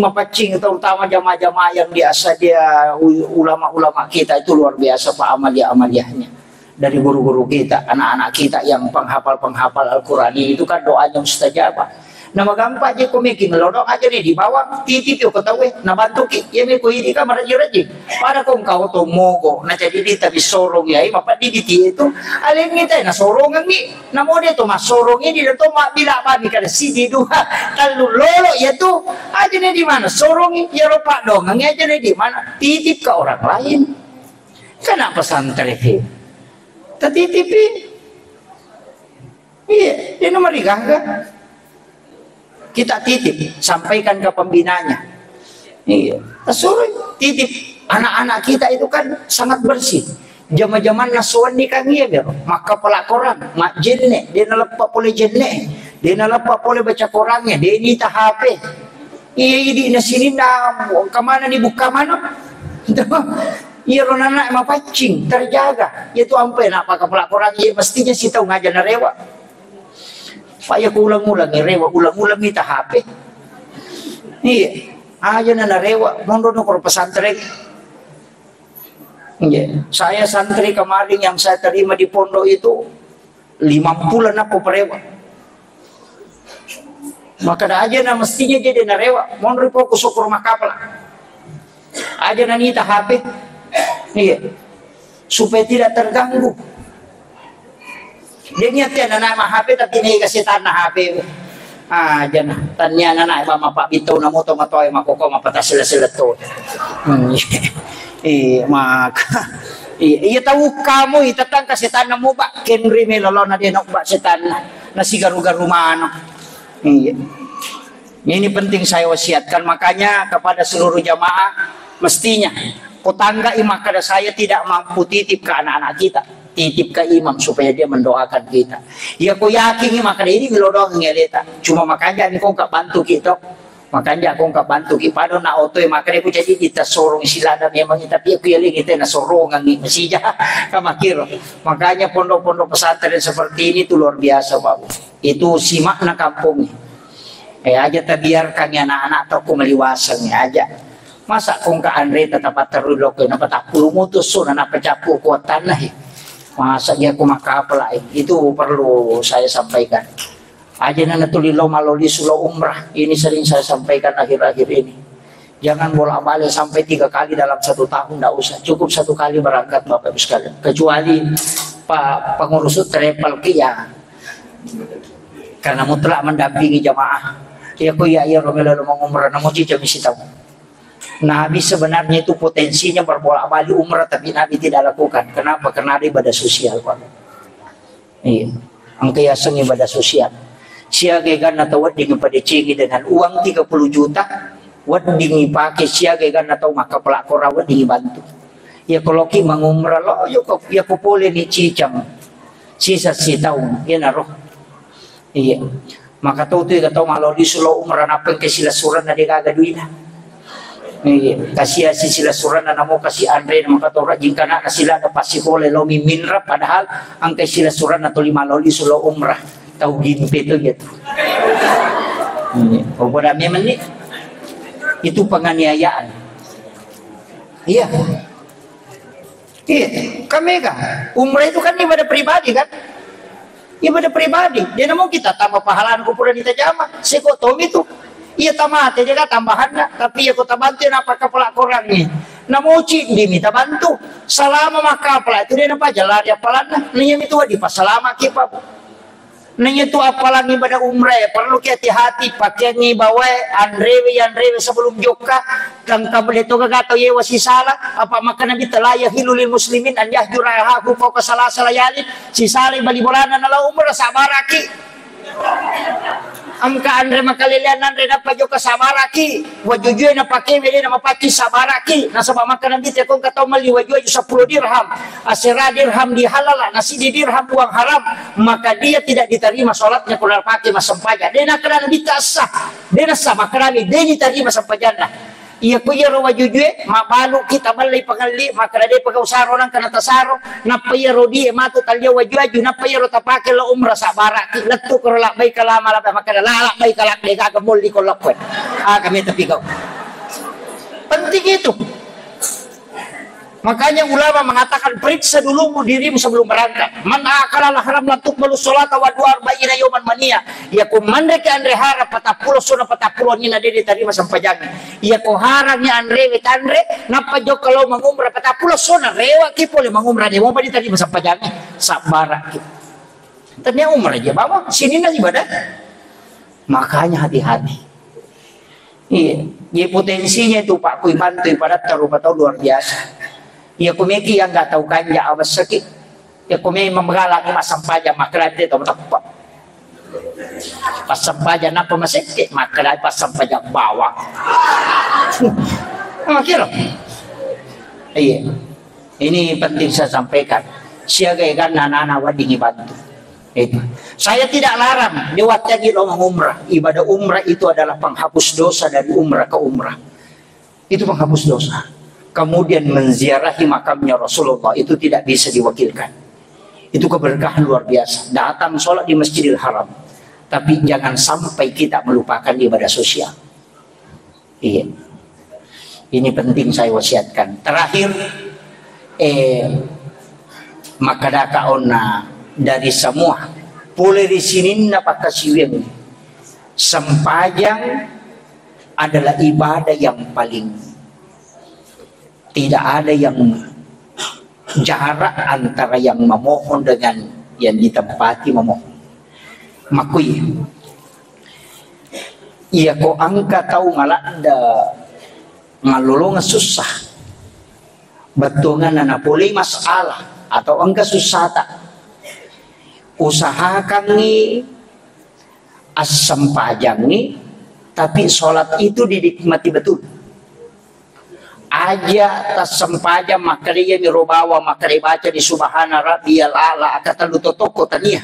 terutama jamaah-jamaah yang biasa dia ulama-ulama kita itu luar biasa pak amaliahnya dari guru-guru kita anak-anak kita yang penghafal Al-Qur'an itu kan doanya mustajabah. Nama gampang aja ko making lodong aja nih di bawah titip yo ketawe na bantu ki yemi ko ini ka maraji para kong kau to mogo na jadi di tapi sorong ya mapa di itu alin ngita na sorongan ni na mo dito masorong ini to mabila babi kada sidi dua kalau lolo ya tuh aja nih di mana sorong ya rupa dong aja nih di mana titip ke orang lain kenapa pesantren titipi iya dia nomor digangga kita titip sampaikan ke pembinanya iya suruh titip anak-anak kita itu kan sangat bersih zaman-zaman nasuan ni kang iya bero maka pelakoran mak jenne dia nalepa boleh jenne dia nalepa boleh baca Qurannya dia ini HP iya di sini na kemana dibuka mana iya ronana emang pacing terjaga itu ampe nak pakai pelakoran iya mestinya si tahu ngajar rewa Paya ko ulang-ulang rewa ulang-ulang kita HP. Iya, aja na rewa mondo no ko pesantren. Iya, saya santri kemarin yang saya terima di pondok itu 50 aku perewa. Maka aja na mestinya jadi na rewa mondo po ko syukur makapal. Aja na nita HP. Iya. Supaya tidak terganggu. Dia niatnya anak HP tapi ini kasih tanah HP. Aja nah tanya anak mama pak bito na moto matoy makoko mapata sila to. Maka iya tahu kamu itatang kasih tanah mo ba kenri melolo na din ba setan na sigaru-garu mano. Iya. Ini penting saya wasiatkan makanya kepada seluruh jamaah mestinya tetangga imak kada saya tidak mampu titip ke anak-anak kita titip ke imam supaya dia mendoakan kita. Ya aku yakin maka ini melodong ngeleta. Cuma makanya ni kau nggak bantu kita. Makanya aku nggak bantu kita. Padahal nak auto makanya aku jadi kita sorong silada memang tapi aku yang kita nak sorongan ni masih jah kamakir. Makanya pondok-pondok pesantren seperti ini tuh luar biasa Pak. Itu simak na kampung. Aja terbiarkan ya anak-anak atau kumeliwasan aja. Masa kung ka Andre tetap terulok na patapul mutus so na napacapu kuatan lah. Masa dia kumakapala itu perlu saya sampaikan. Aja na natulilaw maloli sulo umrah. Ini sering saya sampaikan akhir-akhir ini. Jangan bolak-balik sampai 3 kali dalam 1 tahun, tidak usah. Cukup 1 kali berangkat Bapak Ibu sekalian. Kecuali Pak pengurus travel ya, karena mutlak mendampingi jamaah. Ya ku ya Romelo mau umrah, namun cica mesti tahu. Nabi sebenarnya itu potensinya berbolak-balik umrah, tapi Nabi tidak lakukan. Kenapa? Karena ada ibadah sosial Pak. Iya, angkaya seng ibadah sosial. Siaga gan atau wading pada cengi dengan uang 30 juta, wading pakai siaga gan atau maka pelakor wading bantu. Ya kalau ki mengumrah lo, ya ko boleh ni cicam, sisa si tahun, ya naroh. Iya, maka tahu tu kata malu di sulo umrah apa ke sila suran na dia kagak duit lah. Iya, kasih sila suran na namo kasih Andre maka tahu rajin kana kasila ada pasti boleh lo miminra padahal angke sila suran atau 5 loli sulo umrah. Tahu gimpe itu gitu. Pada memang nih itu penganiayaan. Iya. Iya, kami kan umrah itu kan ibadah pribadi kan? Ibadah pribadi. Dia mau kita tambah pahalaan kupuran kita jamaah. Sekotom itu. Iya tamat dia kan tambahan nak. Tapi ya kota bantu apa kepala korangnya. Namo cik diminta bantu. Selama maka apa itu dia nampak jalan dia palana. Nih itu di pasalama kita. Nanya itu apalagi pada umrah ya perlu hati-hati pakai ni bawa Andrewe sebelum joka dan kabel itu kata ye wasi salah apa makan nabi telayah hilulil muslimin an yahjura aku kau kesalah salayalin si salih bali bolana nala umrah sabaraki amka Andre makalilian Andre na joka sabaraki wajujue na pakai meli na mapaki sabaraki na sabab makan nabi tekong kata mali wajue 10 dirham asira dirham dihalala nasi dirham uang haram maka dia tidak diterima sholatnya kalau pakai masampaja dia nak kena nabi tak sah dia sah maka nabi dia diterima sampajana iya ko yero wajujue mabalu kita malay pangali maka dia pagausaro nang kana tasaro napayero di matu talyo wajaju napayero tapake lo umrah sabaraki letu ko la bay kalama la maka lalak bay kalak de kagamol di kolok kami tapi kau penting itu. Makanya ulama mengatakan periksa dulu dirimu sebelum berangkat. Man akalalah haram latuk balu sholat wa duar bayina yoman mania. Ya ku mandek Andre harap patapulo suna patapulo ni na diri tadi sampai jangan. Ya ku harapnya Andre wit Andre napa jo kalau mengumrah patapulo suna rewa ki boleh mengumrah dia mau tadi tadi sampai jangan sabarak. Ternyata umrah aja bawa sini nasi ibadah. Makanya hati-hati. Iya, ya potensinya itu Pak Kui bantu pada tahu luar biasa. Ya kumeki yang nggak tahu kanja awas sakit. Ya kumeki memgalangi masam paja makrab dia tahu tak. Pasam paja napa masik makrab pasam paja bawah. Makir. Iya. Ini penting saya sampaikan. Siaga kan anak-anak wadingi bantu. Itu. Saya tidak larang lewatnya di umrah. Ibadah umrah itu adalah penghapus dosa dari umrah ke umrah. Itu penghapus dosa. Kemudian menziarahi makamnya Rasulullah itu tidak bisa diwakilkan. Itu keberkahan luar biasa. Datang sholat di Masjidil Haram. Tapi jangan sampai kita melupakan ibadah sosial. Iya. Ini penting saya wasiatkan. Terakhir, maka dakaona dari semua boleh di sini dapat kasiwin. Sempajang adalah ibadah yang paling tidak ada yang jarak antara yang memohon dengan yang ditempati memohon. Makui. Iya ko angka tahu malanda ngalulungan susah. Betungan anak boleh masalah atau angka susah tak. Usahakan nih asam pajang nih tapi sholat itu dinikmati betul. aja tas sempaja makariya mirobawa makari baca di subhana rabbiyal a'la kata toko tania.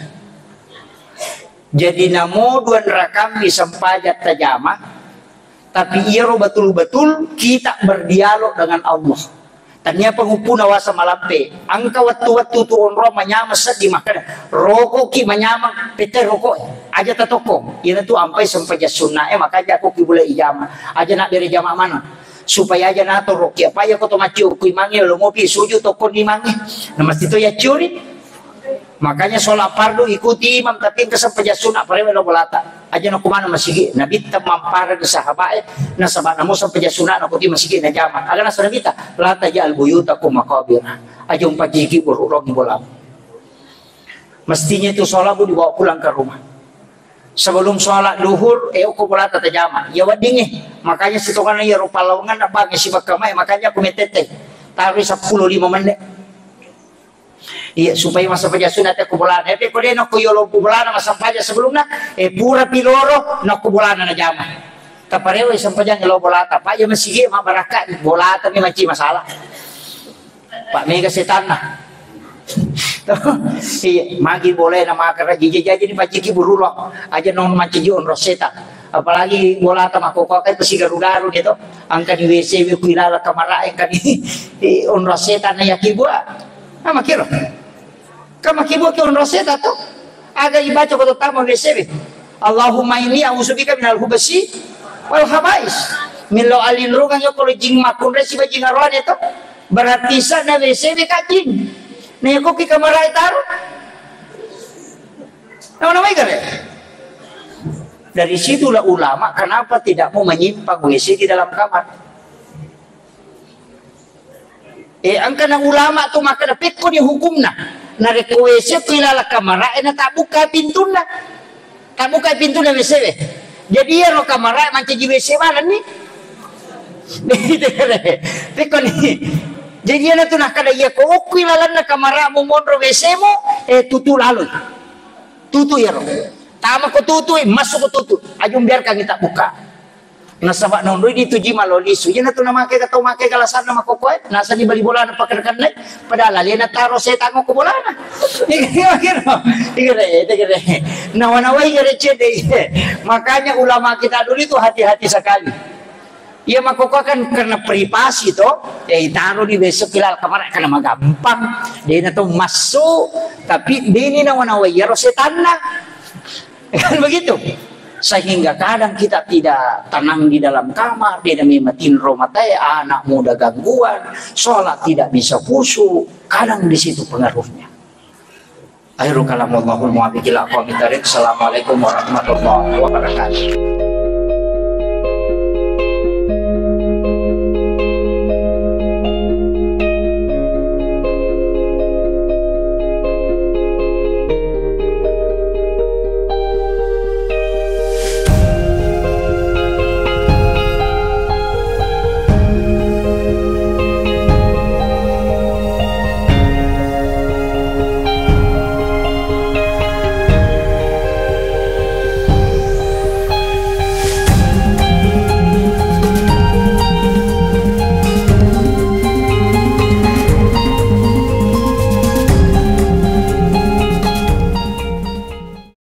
Jadi namo duan rakam di sempaja tajama, tapi iya betul-betul kita berdialog dengan Allah. Tanya pengupuna wasa malampe angka waktu tu onro manyama di makan rokok ki manyama pete rokok aja tatoko ina tu ampai sempaja sunnah makanya aku ki boleh ijama aja nak dari jama mana supaya aja nato roki apa ya koto maciu kui mangi lo ngopi suju toko ni mangi nama itu ya curi. Makanya sholat fardu ikuti imam tapi kesempaja sunnah pare lo bolata aja nak kumana masigi nabi tamampara di sahabat na sahabat namu sempaja sunnah nak kuti masigi na jama agana sana kita lata ja al buyutakum maqabir aja umpajiki bururong bolam. Mestinya itu sholat bu dibawa pulang ke rumah. Sebelum sholat duhur aku bolata tajama ya wadingi makanya situkan ya rupa lawangan apa ngisi bakamai makanya aku metete taruh 15 menit. Iya supaya masa paja sunat aku bolana. Tapi kode nak yolo bolana masa paja sebelumnya pura piloro nak bolana na jama. Taparewe sampaja ngelo bolata. Pak ya masih ma barakat bolata ni maci masalah. Pak mega setan nah. Iya magi boleh na makara jaji ni paciki burulo. Aja non maci on roseta. Apalagi bolata makoko kan pesi garu-garu gitu. Angka di WC kuilala kamara kan di on roseta na yakibua. Ah makiro. Kama kibo ke on roseta to aga ibaca ko tama WC. Allahumma inni a'udzubika minal hubasi wal khabais. Milo alin rugang yo kalau jing makun resi bajing aron itu berarti sana WC kajing. Nih kok ki kamera taruh. Nama-nama igare. Dari situlah ulama kenapa tidak mau menyimpang WC di dalam kamar. Angka na ulama tu maka na pekko ni hukumna. Na rekwese kilala kamera na tabuka pintuna. Tabuka pintuna WC. Jadi ya ro kamera manci WC mana ni? Pekko ni. Jadi ya tu nak kada ya ko kilala na kamera mo monro WC mo tutu lalu. Tutu ya ro. Tama ko tutu masuk ko tutu. Ajung biarkan kita buka. Nasabak nondo di tuji maloli suya na to na make katau make kalasan na makokoy nasa di bali bola na pakerkan lay padahal ali na taro sa tango ko bola na igere nawanaway gere chede. Makanya ulama kita dulu itu hati-hati sekali ya makokoy kan karena privasi to taruh di besok kilal kamar karena magampang dia na to masuk tapi dini nawanaway ya setan na kan begitu. Sehingga kadang kita tidak tenang di dalam kamar, dia mematin romatai, anak muda gangguan, sholat tidak bisa khusyuk, kadang di situ pengaruhnya. Akhirul kalam wallahul muwaffiq ila aqwamit thariq. Assalamualaikum warahmatullahi wabarakatuh.